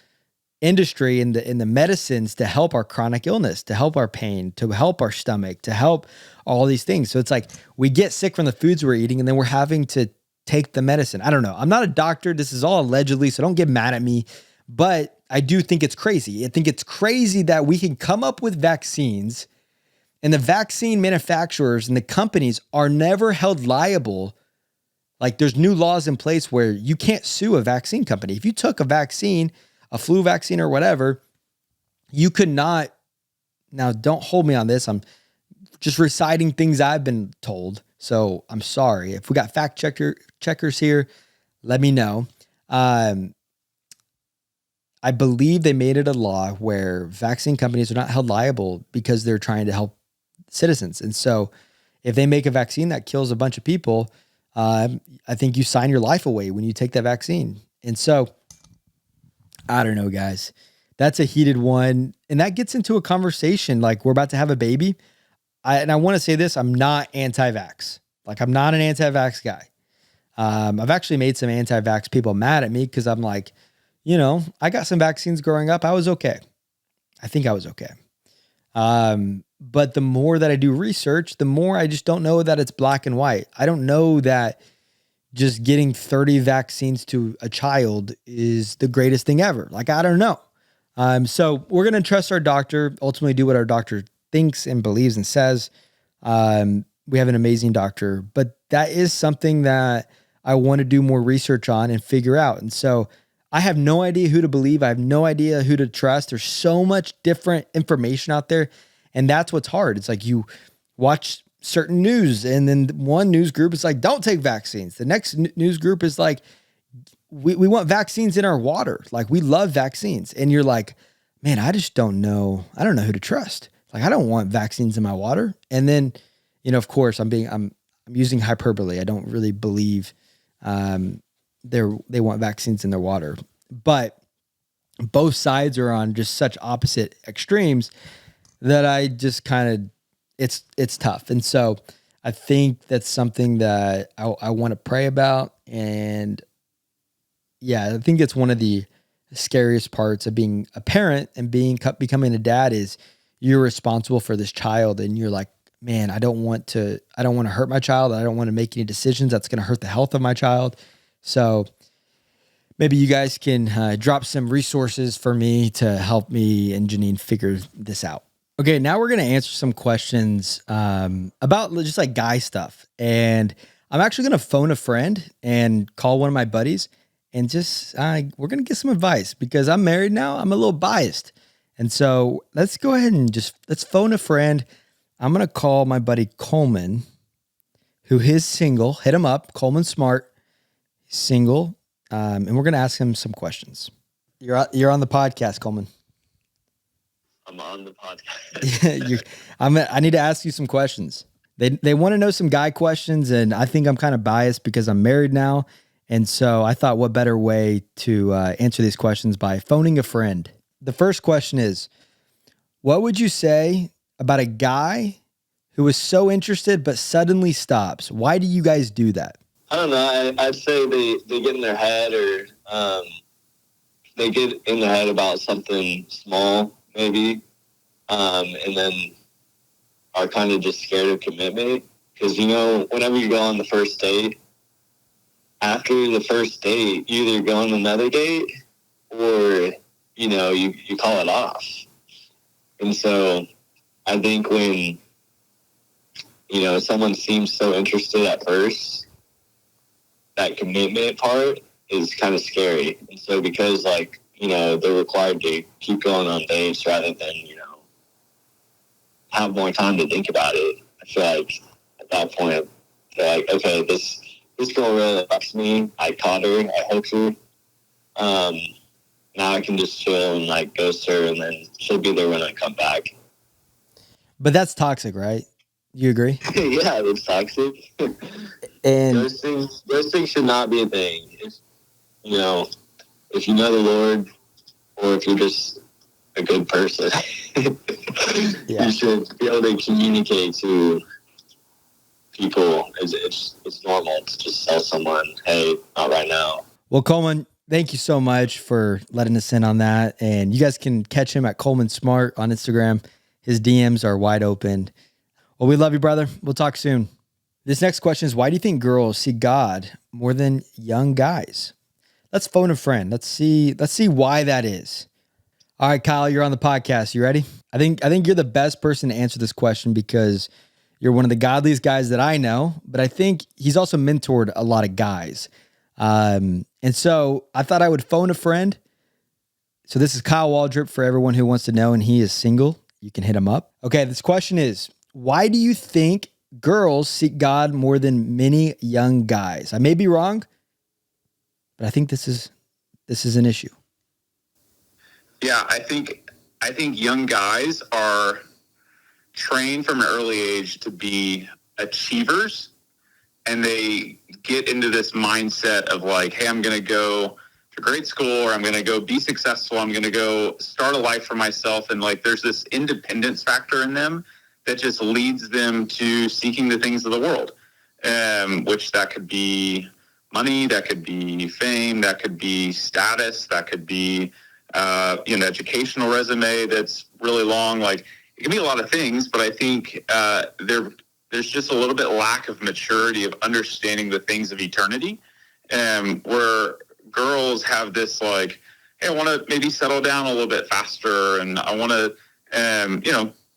industry and the medicines to help our chronic illness, to help our pain, to help our stomach, to help all these things. So it's like we get sick from the foods we're eating, and then we're having to take the medicine. I don't know. I'm not a doctor. This is all allegedly, so don't get mad at me. But I do think it's crazy. I think it's crazy that we can come up with vaccines, and the vaccine manufacturers and the companies are never held liable. Like, there's new laws in place where you can't sue a vaccine company. If you took a vaccine, a flu vaccine or whatever, you could not. Now, don't hold me on this. I'm just reciting things I've been told. So I'm sorry. If we got fact checkers here, let me know. I believe they made it a law where vaccine companies are not held liable because they're trying to help citizens. And so if they make a vaccine that kills a bunch of people, I think you sign your life away when you take that vaccine. And so I don't know, guys. That's a heated one. And that gets into a conversation. Like, we're about to have a baby. And I want to say this, I'm not anti-vax. Like, I'm not an anti-vax guy. I've actually made some anti-vax people mad at me because I'm like, I got some vaccines growing up. I was okay. I think I was okay. But the more that I do research, the more I just don't know that it's black and white. I don't know that just getting 30 vaccines to a child is the greatest thing ever. Like, I don't know. So we're going to trust our doctor, ultimately do what our doctor thinks and believes and says. We have an amazing doctor, but that is something that I want to do more research on and figure out. And so I have no idea who to believe. I have no idea who to trust. There's so much different information out there. And that's what's hard. It's like you watch certain news and then one news group is like, don't take vaccines. The next news group is like, we want vaccines in our water. Like, we love vaccines. And you're like, man, I just don't know. I don't know who to trust. Like, I don't want vaccines in my water. And then, of course I'm using hyperbole. I don't really believe, they want vaccines in their water, but both sides are on just such opposite extremes that I just kind of, it's tough. And so I think that's something that I want to pray about. And yeah, I think it's one of the scariest parts of being a parent and becoming a dad is you're responsible for this child. And you're like, man, I don't want to hurt my child. I don't want to make any decisions that's going to hurt the health of my child. So maybe you guys can drop some resources for me to help me and Janine figure this out. Okay, now we're going to answer some questions about just like guy stuff. And I'm actually going to phone a friend and call one of my buddies and just we're going to get some advice because I'm married now. I'm a little biased. And so let's go ahead and let's phone a friend. I'm going to call my buddy Coleman, who is single. Hit him up, Coleman Smart, single. And we're going to ask him some questions. You're on the podcast, Coleman. I'm on the podcast. I need to ask you some questions. They want to know some guy questions, and I think I'm kind of biased because I'm married now. And so I thought, what better way to answer these questions by phoning a friend? The first question is, what would you say about a guy who is so interested but suddenly stops? Why do you guys do that? I don't know. I'd say they get in their head or they get in their head about something small, maybe, and then are kind of just scared of commitment. Because, whenever you go on the first date, after the first date, you either go on another date or, you call it off. And so I think when, someone seems so interested at first, that commitment part is kind of scary. And so because, they're required to keep going on dates rather than, have more time to think about it, I feel like at that point, they're like, okay, this girl really likes me. I caught her. I hooked her. Now I can just chill and, ghost her, and then she'll be there when I come back. But that's toxic, right? You agree? Yeah, it's toxic. And ghosting should not be a thing. If you know the Lord, or if you're just a good person, yeah. You should be able to communicate to people. It's normal to just tell someone, hey, not right now. Well, Coleman, thank you so much for letting us in on that. And you guys can catch him at Coleman Smart on Instagram. His DMs are wide open. Well, we love you, brother. We'll talk soon. This next question is, why do you think girls see God more than young guys? Let's phone a friend. Let's see why that is. All right, Kyle, you're on the podcast. You ready? I think you're the best person to answer this question because you're one of the godliest guys that I know, but I think he's also mentored a lot of guys. And so I thought I would phone a friend. So this is Kyle Waldrop for everyone who wants to know, and he is single. You can hit him up. Okay, this question is, why do you think girls seek God more than many young guys? I may be wrong, but I think this is an issue. Yeah, I think young guys are trained from an early age to be achievers, and they get into this mindset of hey, I'm going to go a great school, or I'm going to go be successful. I'm going to go start a life for myself. And like, there's this independence factor in them that just leads them to seeking the things of the world, which that could be money, that could be fame, that could be status, that could be, educational resume that's really long. Like, it can be a lot of things, but I think there's just a little bit lack of maturity of understanding the things of eternity, where girls have this like, hey, I want to maybe settle down a little bit faster, and I want to,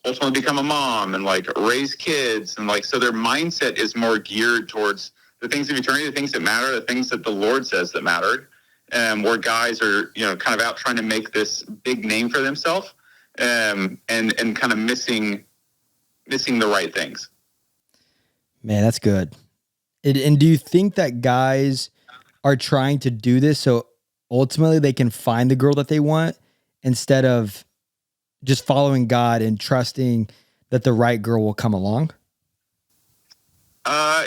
ultimately become a mom and like raise kids, and like, so their mindset is more geared towards the things of eternity, the things that matter, the things that the Lord says that mattered, where guys are, kind of out trying to make this big name for themselves, and kind of missing the right things. Man, that's good. And do you think that guys are trying to do this so ultimately they can find the girl that they want instead of just following God and trusting that the right girl will come along?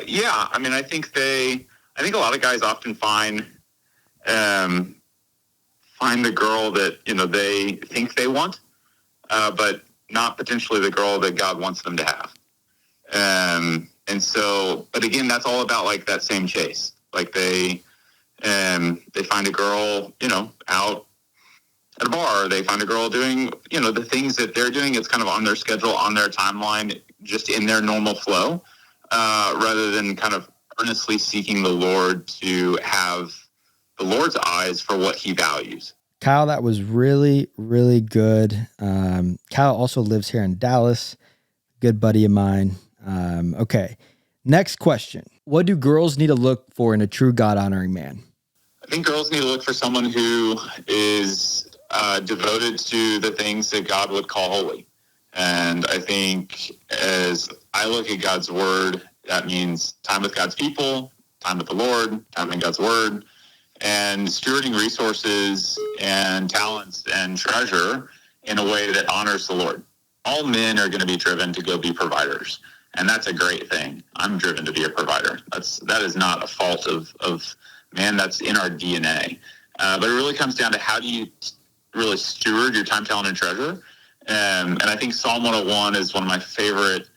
Yeah. I mean, I think a lot of guys often find the girl that, they think they want, but not potentially the girl that God wants them to have. And so, but again, that's all about like that same chase. Like they find a girl, out at a bar. They find a girl doing, the things that they're doing. It's kind of on their schedule, on their timeline, just in their normal flow, rather than kind of earnestly seeking the Lord to have the Lord's eyes for what he values. Kyle, that was really, really good. Kyle also lives here in Dallas, good buddy of mine. Okay. Next question. What do girls need to look for in a true God-honoring man? I think girls need to look for someone who is devoted to the things that God would call holy. And I think as I look at God's word, that means time with God's people, time with the Lord, time in God's word, and stewarding resources and talents and treasure in a way that honors the Lord. All men are going to be driven to go be providers, and that's a great thing. I'm driven to be a provider. That is not a fault of man. That's in our DNA. But it really comes down to how do you really steward your time, talent, and treasure. And I think Psalm 101 is one of my favorite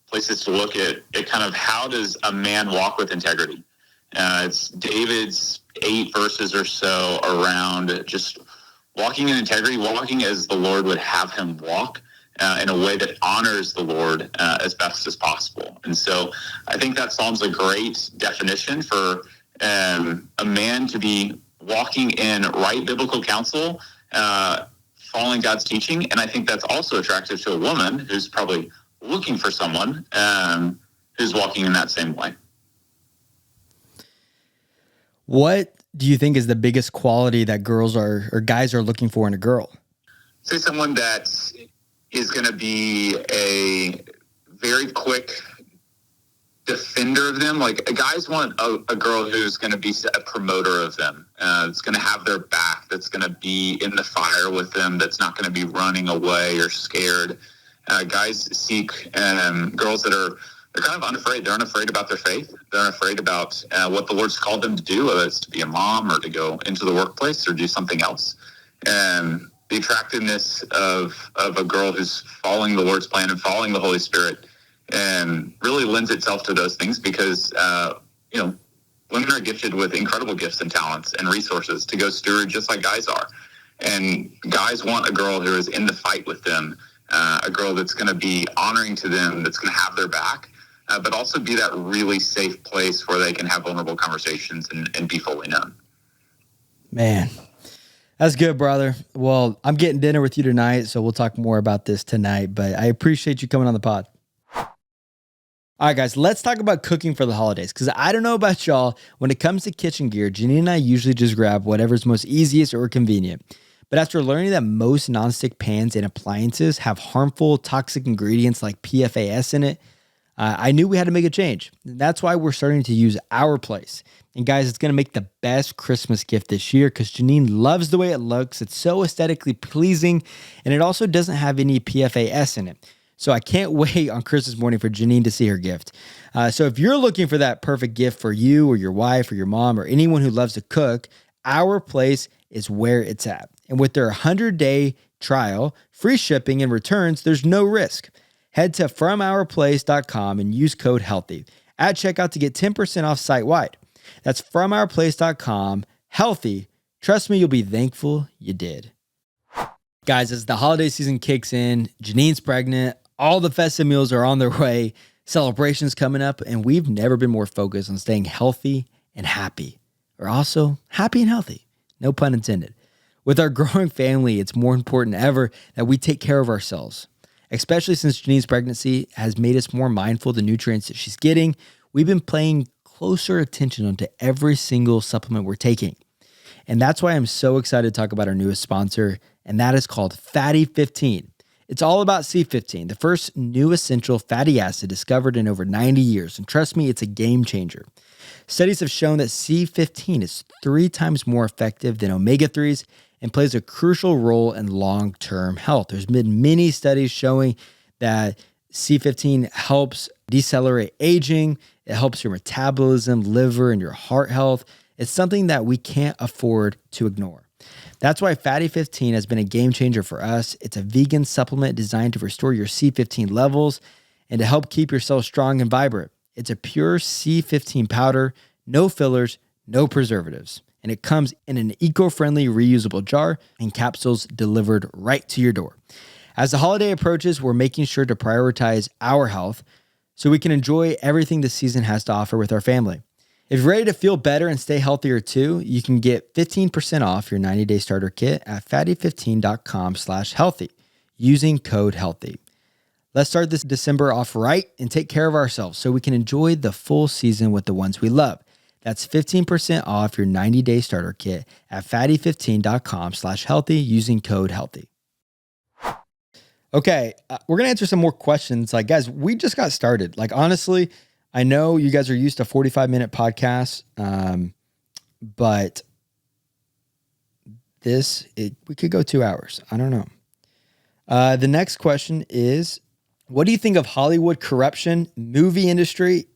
places to look at it. Kind of how does a man walk with integrity? It's David's 8 verses or so around just walking in integrity, walking as the Lord would have him walk, in a way that honors the Lord as best as possible. And so I think that Psalm's a great definition for a man to be walking in right biblical counsel, following God's teaching. And I think that's also attractive to a woman who's probably looking for someone who's walking in that same way. What do you think is the biggest quality that girls or guys are looking for in a girl? Say someone that is going to be a very quick defender of them. Like, guys want a girl who's going to be a promoter of them. That's going to have their back. That's going to be in the fire with them. That's not going to be running away or scared. Guys seek girls that they're kind of unafraid. They're unafraid about their faith. They're unafraid about what the Lord's called them to do, whether it's to be a mom or to go into the workplace or do something else. And the attractiveness of a girl who's following the Lord's plan and following the Holy Spirit really lends itself to those things because, women are gifted with incredible gifts and talents and resources to go steward just like guys are. And guys want a girl who is in the fight with them, a girl that's going to be honoring to them, that's going to have their back, but also be that really safe place where they can have vulnerable conversations and be fully known. Man, that's good, brother. Well, I'm getting dinner with you tonight, so we'll talk more about this tonight, but I appreciate you coming on the pod. All right, guys, let's talk about cooking for the holidays, because I don't know about y'all. When it comes to kitchen gear, Janine and I usually just grab whatever's most easiest or convenient. But after learning that most nonstick pans and appliances have harmful, toxic ingredients like PFAS in it, I knew we had to make a change. That's why we're starting to use Our Place. And guys, it's going to make the best Christmas gift this year because Janine loves the way it looks. It's so aesthetically pleasing, and it also doesn't have any PFAS in it. So I can't wait on Christmas morning for Janine to see her gift. So if you're looking for that perfect gift for you or your wife or your mom or anyone who loves to cook, Our Place is where it's at. And with their 100-day trial, free shipping and returns, there's no risk. Head to FromOurPlace.com and use code HEALTHY at checkout to get 10% off site-wide. That's FromOurPlace.com, healthy. Trust me, you'll be thankful you did. Guys, as the holiday season kicks in, Janine's pregnant, all the festive meals are on their way, celebrations coming up, and we've never been more focused on staying healthy and happy. Or also happy and healthy, no pun intended. With our growing family, it's more important than ever that we take care of ourselves, especially since Janine's pregnancy has made us more mindful of the nutrients that she's getting. We've been paying closer attention onto every single supplement we're taking. And that's why I'm so excited to talk about our newest sponsor, and that is called Fatty 15. It's all about C15, the first new essential fatty acid discovered in over 90 years. And trust me, it's a game changer. Studies have shown that C15 is 3 times more effective than omega-3s and plays a crucial role in long-term health. There's been many studies showing that C15 helps decelerate aging. It helps your metabolism, liver, and your heart health. It's something that we can't afford to ignore. That's why Fatty 15 has been a game changer for us. It's a vegan supplement designed to restore your C15 levels and to help keep your cells strong and vibrant. It's a pure C15 powder, no fillers, no preservatives. And it comes in an eco-friendly reusable jar and capsules delivered right to your door. As the holiday approaches, we're making sure to prioritize our health so we can enjoy everything the season has to offer with our family. If you're ready to feel better and stay healthier too, you can get 15% off your 90-day starter kit at fatty15.com/healthy using code HEALTHY. Let's start this December off right and take care of ourselves so we can enjoy the full season with the ones we love. That's 15% off your 90-day starter kit at fatty15.com/healthy using code HEALTHY. Okay, we're going to answer some more questions. Like, guys, we just got started. Like, honestly, I know you guys are used to 45-minute podcasts, but we could go 2 hours. I don't know. The next question is, what do you think of Hollywood corruption, movie industry,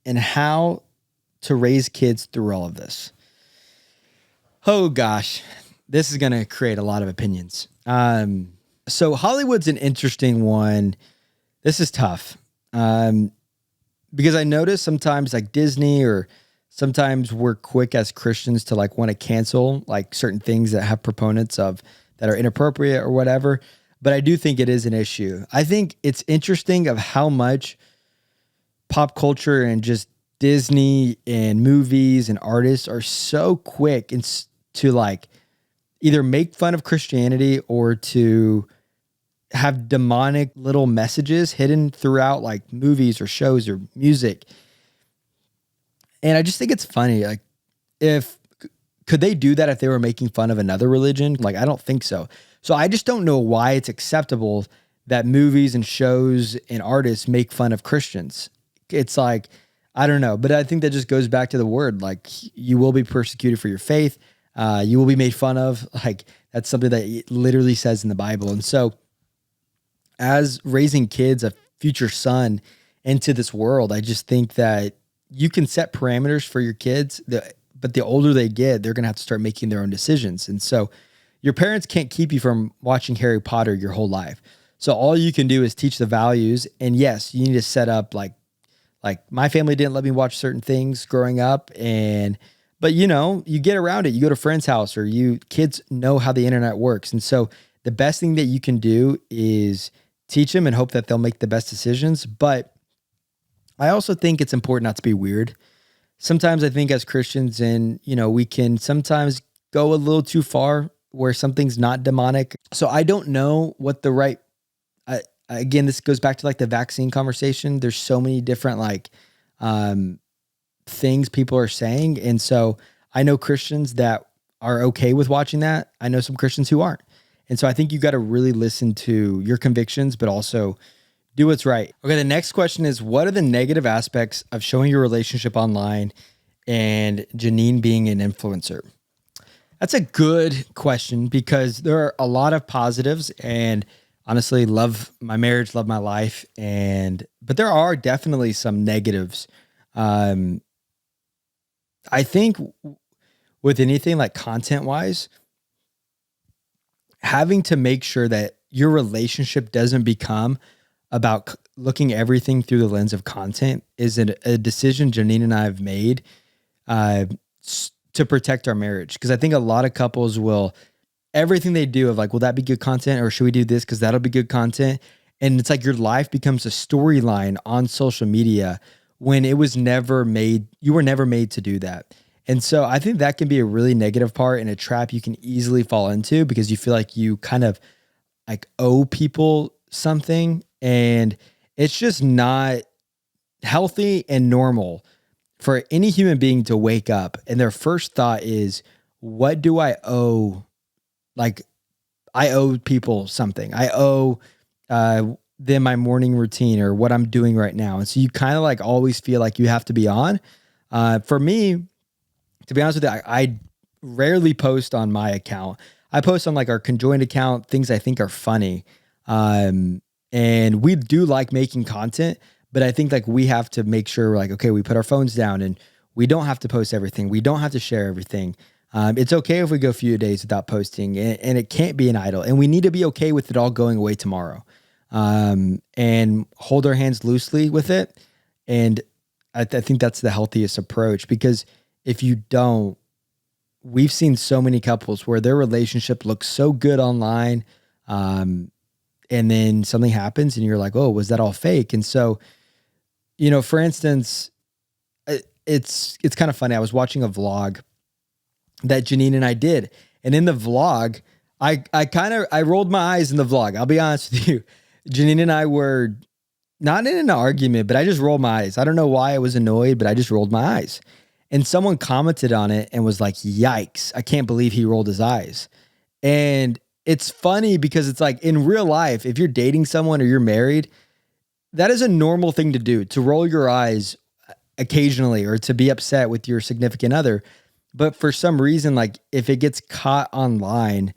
and how to raise kids through all of this? Oh gosh, this is going to create a lot of opinions. So Hollywood's an interesting one. This is tough. Because I notice sometimes like Disney, or sometimes we're quick as Christians to like want to cancel like certain things that have proponents of that are inappropriate or whatever. But I do think it is an issue. I think it's interesting of how much pop culture and just Disney and movies and artists are so quick to like either make fun of Christianity or to have demonic little messages hidden throughout like movies or shows or music. And I just think it's funny. Like, could they do that if they were making fun of another religion? Like, I don't think so. So I just don't know why it's acceptable that movies and shows and artists make fun of Christians. It's like, I don't know, but I think that just goes back to the word, like, you will be persecuted for your faith. You will be made fun of. Like, that's something that it literally says in the Bible. And so as raising kids, a future son into this world, I just think that you can set parameters for your kids, but the older they get, they're going to have to start making their own decisions. And so your parents can't keep you from watching Harry Potter your whole life. So all you can do is teach the values. And yes, you need to set up like my family didn't let me watch certain things growing up. But you know, you get around it. You go to a friend's house, or kids know how the internet works. And so the best thing that you can do is teach them and hope that they'll make the best decisions. But I also think it's important not to be weird. Sometimes I think as Christians, and we can sometimes go a little too far where something's not demonic. So I don't know what the right, again, this goes back to like the vaccine conversation. There's so many different things people are saying. And so I know Christians that are okay with watching that. I know some Christians who aren't. And so I think you got to really listen to your convictions, but also do what's right. Okay, the next question is, what are the negative aspects of showing your relationship online and Janine being an influencer? That's a good question, because there are a lot of positives, and honestly, love my marriage, love my life, but there are definitely some negatives. I think with anything like content wise, having to make sure that your relationship doesn't become about looking everything through the lens of content is a decision Janine and I have made to protect our marriage. Because I think a lot of couples will, everything they do of like, will that be good content, or should we do this because that'll be good content? And it's like your life becomes a storyline on social media when it was never made, you were never made to do that. And so I think that can be a really negative part and a trap you can easily fall into, because you feel like you kind of like owe people something, and it's just not healthy and normal for any human being to wake up and their first thought is, what do I owe? Like, I owe people something. I owe them my morning routine or what I'm doing right now. And so you kind of like always feel like you have to be on. For me, to be honest with you, I rarely post on my account. I post on like our conjoined account, things I think are funny. And we do like making content, but I think like we have to make sure like, okay, we put our phones down and we don't have to post everything. We don't have to share everything. It's okay if we go a few days without posting, and it can't be an idol, and we need to be okay with it all going away tomorrow. And hold our hands loosely with it. And I think that's the healthiest approach, because if you don't, we've seen so many couples where their relationship looks so good online. And then something happens and you're like, oh, was that all fake? And so, you know, for instance, it's kind of funny. I was watching a vlog that Janine and I did. And in the vlog, I rolled my eyes in the vlog. I'll be honest with you. Janine and I were not in an argument, but I just rolled my eyes. I don't know why I was annoyed, but I just rolled my eyes. And someone commented on it and was like, yikes, I can't believe he rolled his eyes. And it's funny because it's like in real life, if you're dating someone or you're married, that is a normal thing to do, to roll your eyes occasionally or to be upset with your significant other. But for some reason, like if it gets caught online,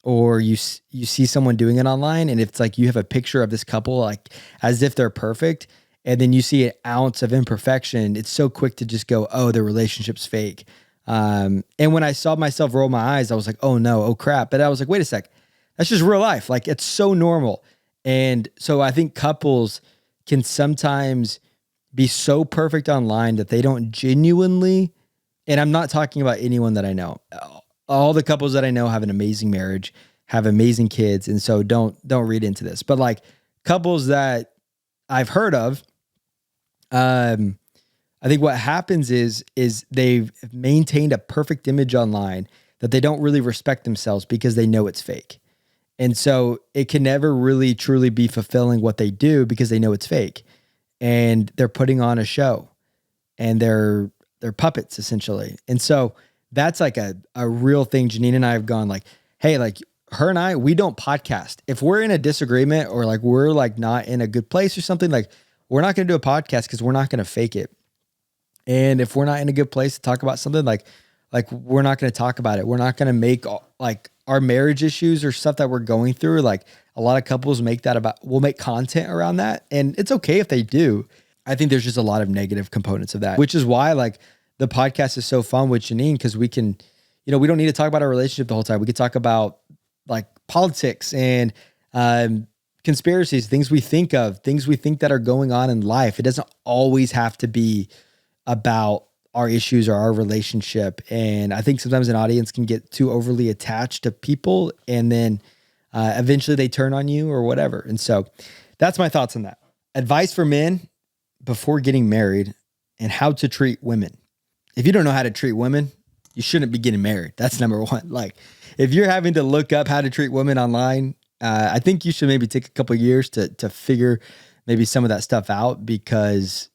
or you see someone doing it online, and it's like you have a picture of this couple like as if they're perfect, and then you see an ounce of imperfection, it's so quick to just go, oh, the relationship's fake. And when I saw myself roll my eyes, I was like, oh no, oh crap. But I was like, wait a sec, that's just real life. Like it's so normal. And so I think couples can sometimes be so perfect online that they don't genuinely, and I'm not talking about anyone that I know. All the couples that I know have an amazing marriage, have amazing kids. And so don't read into this, but like couples that I've heard of, I think what happens is they've maintained a perfect image online that they don't really respect themselves because they know it's fake. And so it can never really truly be fulfilling what they do because they know it's fake. And they're putting on a show, and they're puppets essentially. And so that's like a real thing. Janine and I have gone like, hey, like her and I, we don't podcast. If we're in a disagreement or like we're like not in a good place or something, like we're not going to do a podcast because we're not going to fake it. And if we're not in a good place to talk about something, like we're not going to talk about it. We're not going to make like our marriage issues or stuff that we're going through. Like a lot of couples will make content around that. And it's okay if they do. I think there's just a lot of negative components of that, which is why like the podcast is so fun with Janine, because we can, you know, we don't need to talk about our relationship the whole time. We could talk about like politics and conspiracies, things we think of, things we think that are going on in life. It doesn't always have to be about our issues or our relationship. And I think sometimes an audience can get too overly attached to people, and then eventually they turn on you or whatever. And so that's my thoughts on that. Advice for men before getting married and how to treat women. If you don't know how to treat women, you shouldn't be getting married. That's number one. Like if you're having to look up how to treat women online, I think you should maybe take a couple of years to figure maybe some of that stuff out, because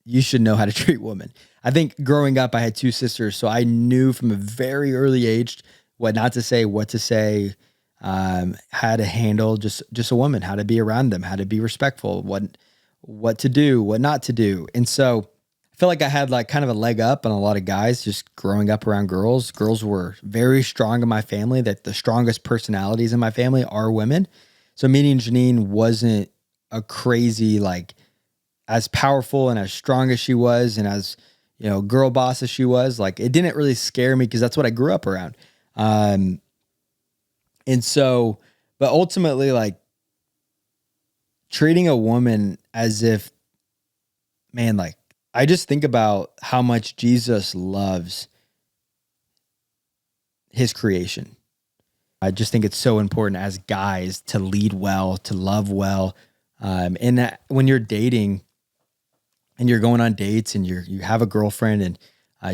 you should know how to treat women. I think growing up, I had two sisters, so I knew from a very early age what not to say, what to say, how to handle just a woman, how to be around them, how to be respectful, what to do, what not to do. And so I feel like I had like kind of a leg up on a lot of guys just growing up around girls. Girls were very strong in my family, that the strongest personalities in my family are women. So meeting Janine wasn't a crazy, like as powerful and as strong as she was, and as, girl boss as she was, like it didn't really scare me because that's what I grew up around. And so, but ultimately, like treating a woman as if, man, like I just think about how much Jesus loves his creation. I just think it's so important as guys to lead well, to love well. And that when you're dating and you're going on dates and you have a girlfriend and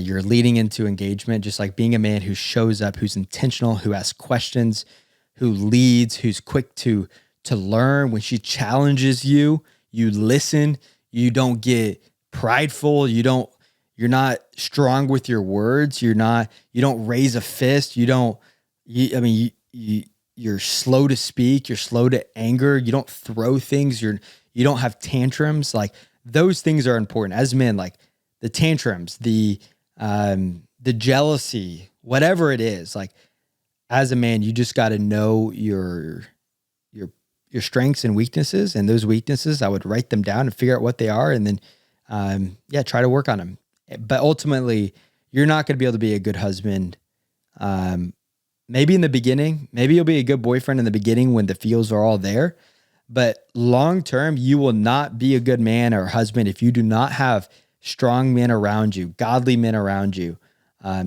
you're leading into engagement, just like being a man who shows up, who's intentional, who asks questions, who leads, who's quick to learn. When she challenges you, you listen. You don't get prideful. You're not strong with your words. You don't raise a fist. You're slow to speak. You're slow to anger. You don't throw things. You don't have tantrums. Like those things are important as men, like the tantrums, the jealousy, whatever it is. Like as a man, you just got to know your strengths and weaknesses, and those weaknesses, I would write them down and figure out what they are. And then, try to work on them. But ultimately you're not going to be able to be a good husband. Maybe in the beginning, maybe you'll be a good boyfriend in the beginning when the feels are all there, but long-term, you will not be a good man or husband if you do not have strong men around you, godly men around you,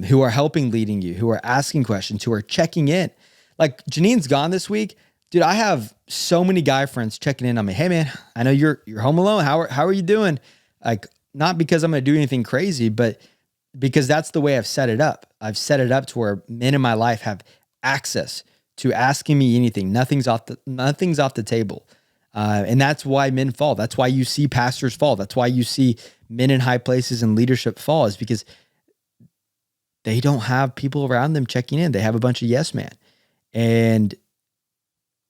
who are helping, leading you, who are asking questions, who are checking in. Like Janine's gone this week. Dude, I have so many guy friends checking in on me. Hey man, I know you're home alone. How are you doing? Like, not because I'm going to do anything crazy, but because that's the way I've set it up. I've set it up to where men in my life have access to asking me anything. Nothing's off the table. And that's why men fall. That's why you see pastors fall. That's why you see men in high places and leadership fall, is because they don't have people around them checking in. They have a bunch of yes men. And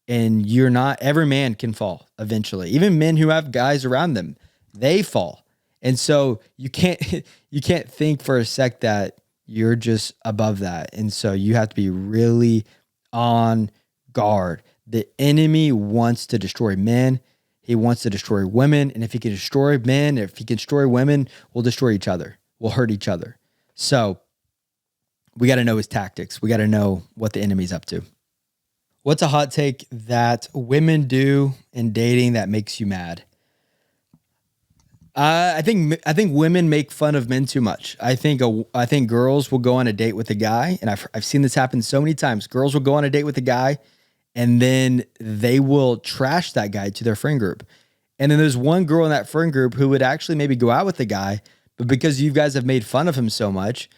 you're not, every man can fall eventually. Even men who have guys around them, they fall. And so you can't think for a sec that you're just above that. And so you have to be really on guard. The enemy wants to destroy men. He wants to destroy women. And if he can destroy men, if he can destroy women, we'll destroy each other. We'll hurt each other. So we got to know his tactics. We got to know what the enemy's up to. What's a hot take that women do in dating that makes you mad? I think women make fun of men too much. I think girls will go on a date with a guy, and I've seen this happen so many times. Girls will go on a date with a guy, and then they will trash that guy to their friend group. And then there's one girl in that friend group who would actually maybe go out with the guy, but because you guys have made fun of him so much,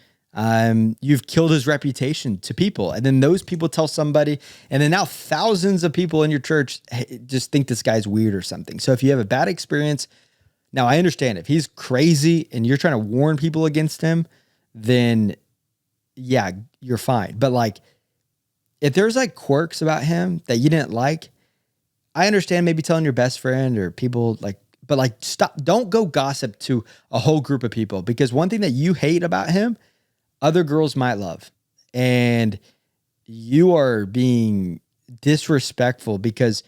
you've killed his reputation to people. And then those people tell somebody, and then now thousands of people in your church just think this guy's weird or something. So if you have a bad experience, now I understand if he's crazy and you're trying to warn people against him, then yeah, you're fine. But like, if there's like quirks about him that you didn't like, I understand maybe telling your best friend or people like, but like stop, don't go gossip to a whole group of people, because one thing that you hate about him, other girls might love. And you are being disrespectful because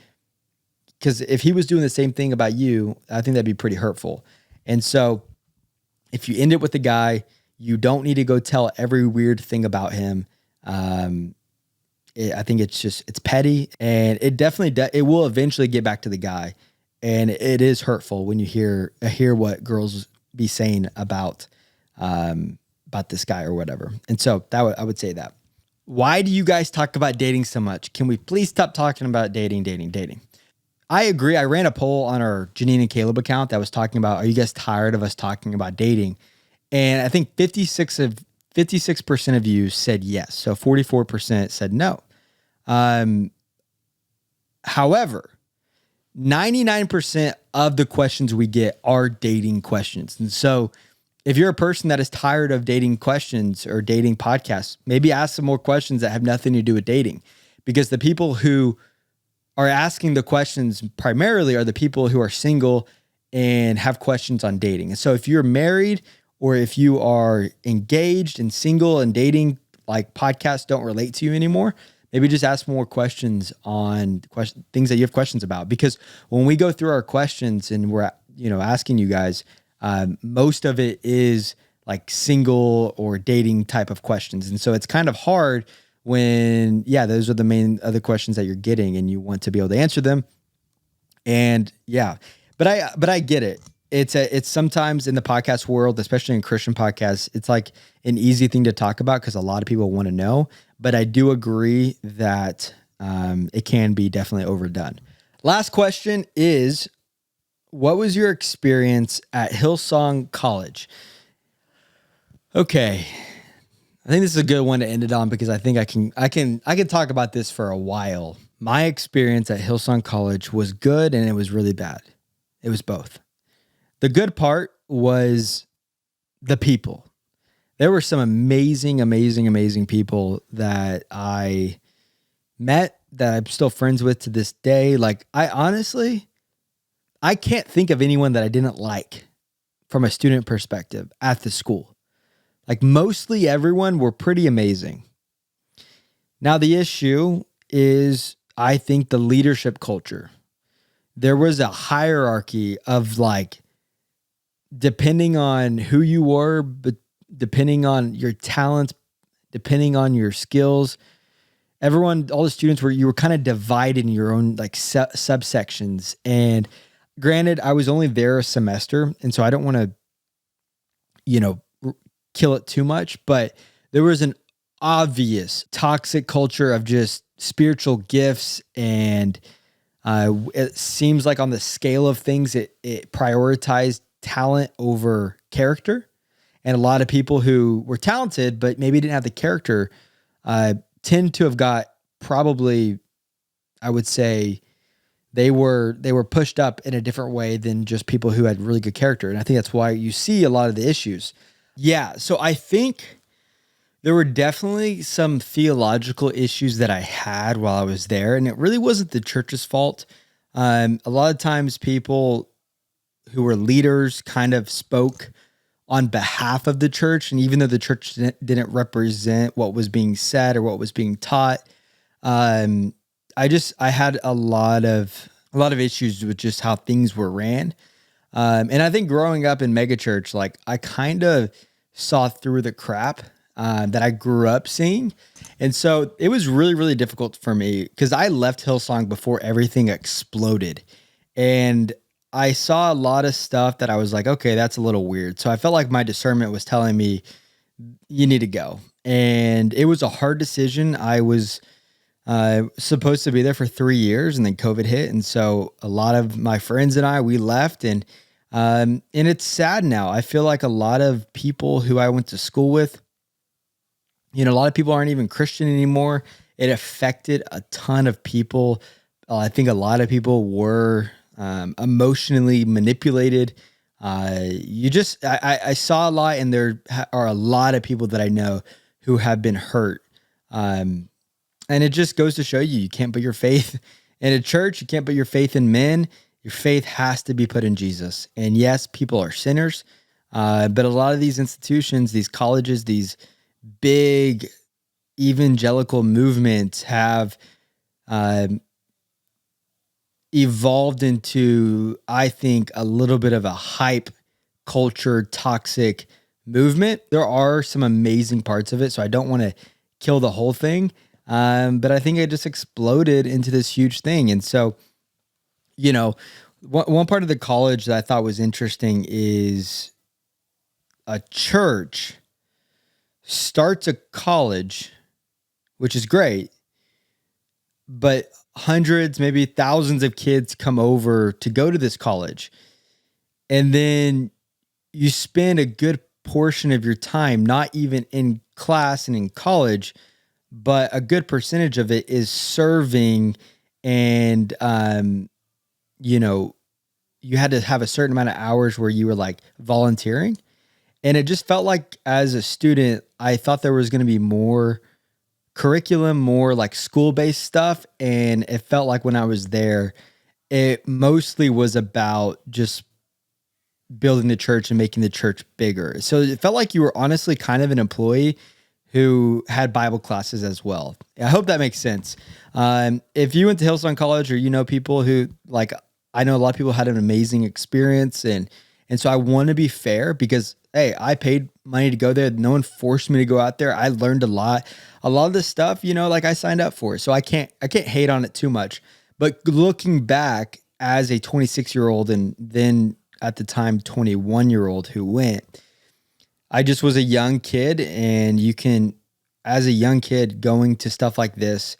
if he was doing the same thing about you, I think that'd be pretty hurtful. And so if you end it with a guy, you don't need to go tell every weird thing about him. I think it's petty, and it definitely, it will eventually get back to the guy. And it is hurtful when you hear what girls be saying about this guy or whatever. And so I would say that. Why do you guys talk about dating so much? Can we please stop talking about dating? I agree. I ran a poll on our Janine and Kaleb account that was talking about, are you guys tired of us talking about dating? And I think 56% of you said yes. So 44% said no. However, 99% of the questions we get are dating questions. And so if you're a person that is tired of dating questions or dating podcasts, maybe ask some more questions that have nothing to do with dating, because the people who are asking the questions primarily are the people who are single and have questions on dating. And so if you're married or if you are engaged and single and dating, like podcasts don't relate to you anymore, maybe just ask more questions on things that you have questions about. Because when we go through our questions and we're asking you guys, most of it is like single or dating type of questions. And so it's kind of hard when, those are the main other questions that you're getting and you want to be able to answer them. And but I get it. It's sometimes in the podcast world, especially in Christian podcasts, it's like an easy thing to talk about because a lot of people want to know. But I do agree that it can be definitely overdone. Last question is, what was your experience at Hillsong College? Okay. I think this is a good one to end it on because I think I can talk about this for a while. My experience at Hillsong College was good and it was really bad. It was both. The good part was the people. There were some amazing, amazing, amazing people that I met that I'm still friends with to this day. Like, I can't think of anyone that I didn't like from a student perspective at the school. Like, mostly everyone were pretty amazing. Now, the issue is, I think, the leadership culture. There was a hierarchy of, like, depending on who you were, but depending on your talent, depending on your skills, everyone, all the students you were kind of divided in your own like subsections. And granted, I was only there a semester, and so I don't want to, kill it too much, but there was an obvious toxic culture of just spiritual gifts. And it seems like on the scale of things, it prioritized talent over character. And a lot of people who were talented, but maybe didn't have the character, tend to have got probably, I would say, they were pushed up in a different way than just people who had really good character. And I think that's why you see a lot of the issues. Yeah. So I think there were definitely some theological issues that I had while I was there, and it really wasn't the church's fault. A lot of times people who were leaders kind of spoke on behalf of the church. And even though the church didn't represent what was being said or what was being taught, I had a lot of issues with just how things were ran. And I think growing up in megachurch, like, I kind of saw through the crap that I grew up seeing. And so it was really, really difficult for me because I left Hillsong before everything exploded. And I saw a lot of stuff that I was like, okay, that's a little weird. So I felt like my discernment was telling me, you need to go. And it was a hard decision. I was supposed to be there for 3 years, and then COVID hit. And so a lot of my friends and we left, and it's sad now. I feel like a lot of people who I went to school with, a lot of people aren't even Christian anymore. It affected a ton of people. I think a lot of people were emotionally manipulated. I saw a lot, and there are a lot of people that I know who have been hurt. And it just goes to show you can't put your faith in a church. You can't put your faith in men. Your faith has to be put in Jesus. And yes, people are sinners. But a lot of these institutions, these colleges, these big evangelical movements have evolved into, I think, a little bit of a hype culture, toxic movement. There are some amazing parts of it, so I don't want to kill the whole thing. But I think it just exploded into this huge thing. And so, one part of the college that I thought was interesting is a church starts a college, which is great, but hundreds, maybe thousands of kids come over to go to this college. And then you spend a good portion of your time, not even in class and in college, but a good percentage of it is serving. And, you had to have a certain amount of hours where you were like volunteering. And it just felt like as a student, I thought there was going to be more curriculum, more like school-based stuff. And it felt like when I was there, it mostly was about just building the church and making the church bigger. So it felt like you were honestly kind of an employee who had Bible classes as well. I hope that makes sense. If you went to Hillsong College, or people who, like, I know a lot of people had an amazing experience, and And so I want to be fair because, hey, I paid money to go there. No one forced me to go out there. I learned a lot. A lot of this stuff, like I signed up for. So I can't hate on it too much. But looking back as a 26-year-old and then at the time 21-year-old who went, I just was a young kid, and as a young kid going to stuff like this,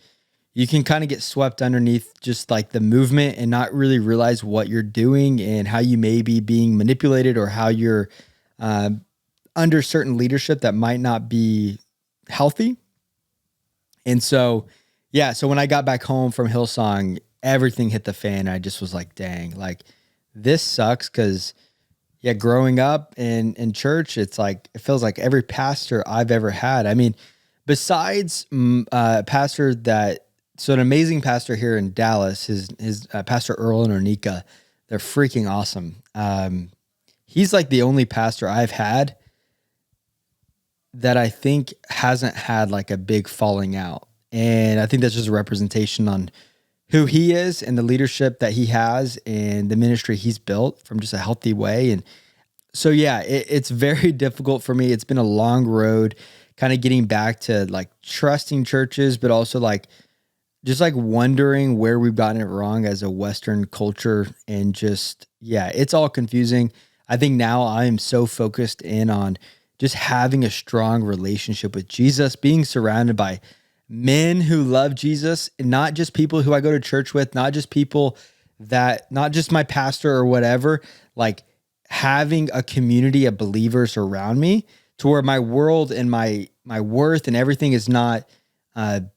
you can kind of get swept underneath just like the movement and not really realize what you're doing and how you may be being manipulated, or how you're under certain leadership that might not be healthy. And so, so when I got back home from Hillsong, everything hit the fan. I just was like, dang, like this sucks. Cause growing up in church, it's like, it feels like every pastor I've ever had. I mean, besides pastor so an amazing pastor here in Dallas, his Pastor Earl and Ornika, they're freaking awesome. He's like the only pastor I've had that I think hasn't had like a big falling out. And I think that's just a representation on who he is and the leadership that he has and the ministry he's built from just a healthy way. And so, it's very difficult for me. It's been a long road kind of getting back to like trusting churches, but also like, just like wondering where we've gotten it wrong as a Western culture, and just, it's all confusing. I think now I am so focused in on just having a strong relationship with Jesus, being surrounded by men who love Jesus, and not just people who I go to church with, not just my pastor or whatever, like having a community of believers around me to where my world and my worth and everything is not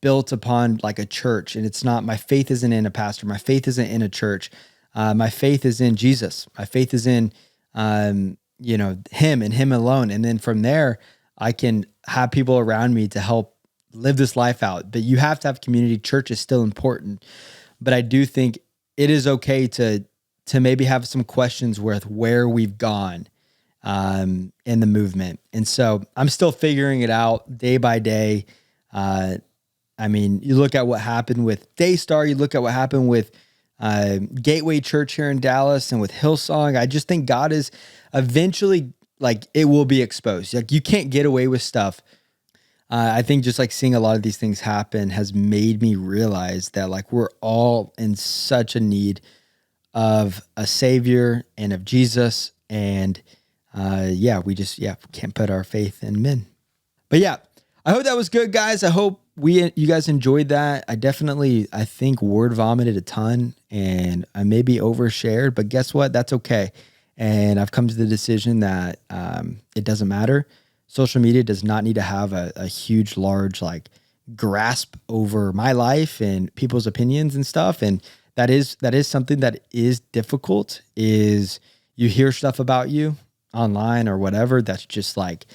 built upon like a church. And it's not, my faith isn't in a pastor. My faith isn't in a church. My faith is in Jesus. My faith is in, him and him alone. And then from there, I can have people around me to help live this life out. But you have to have community. Church is still important. But I do think it is okay to maybe have some questions with where we've gone in the movement. And so I'm still figuring it out day by day. I mean, you look at what happened with Daystar, you look at what happened with Gateway Church here in Dallas and with Hillsong. I just think God is eventually, like, it will be exposed. Like, you can't get away with stuff. I think just like seeing a lot of these things happen has made me realize that like we're all in such a need of a savior and of Jesus. And we just can't put our faith in men. But I hope that was good, guys. I hope you guys enjoyed that. I think word vomited a ton, and I maybe overshared, but guess what? That's okay. And I've come to the decision that it doesn't matter. Social media does not need to have a huge, large like grasp over my life and people's opinions and stuff. And that is something that is difficult. Is you hear stuff about you online or whatever that's just like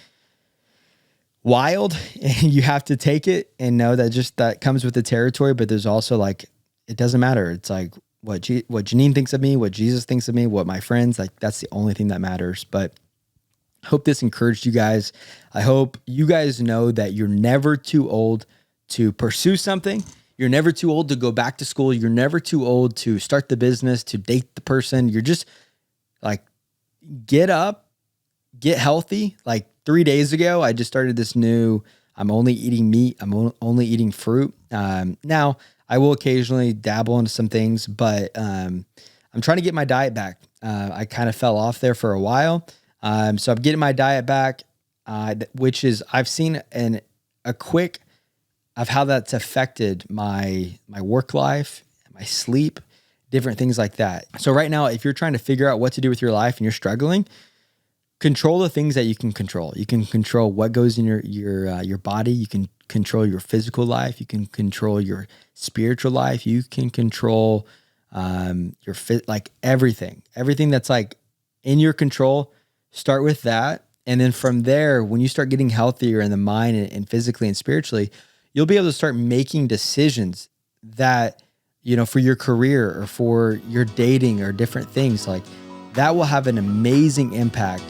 wild, and you have to take it and know that comes with the territory. But there's also like, it doesn't matter. It's like what Janine thinks of me, what Jesus thinks of me, what my friends, like that's the only thing that matters. But I hope this encouraged you guys. I hope you guys know that you're never too old to pursue something. You're never too old to go back to school. You're never too old to start the business, to date the person. You're just like, get up, get healthy. Like 3 days ago, I just started this new, I'm only eating meat. I'm only eating fruit. Now I will occasionally dabble into some things, but I'm trying to get my diet back. I kind of fell off there for a while. So I'm getting my diet back, which is, I've seen a quick of how that's affected my work life, my sleep, different things like that. So right now, if you're trying to figure out what to do with your life and you're struggling, control the things that you can control. You can control what goes in your body. You can control your physical life. You can control your spiritual life. You can control like everything that's like in your control. Start with that. And then from there, when you start getting healthier in the mind and physically and spiritually, you'll be able to start making decisions that, for your career or for your dating or different things, like that will have an amazing impact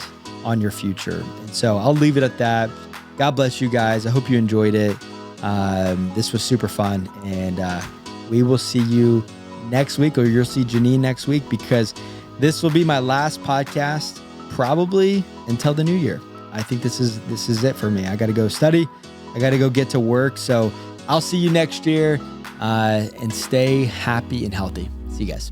on your future. And so I'll leave it at that. God bless you guys. I hope you enjoyed it. This was super fun. And we will see you next week, or you'll see Janine next week, because this will be my last podcast probably until the new year. I think this is it for me. I got to go study. I got to go get to work. So I'll see you next year, and stay happy and healthy. See you guys.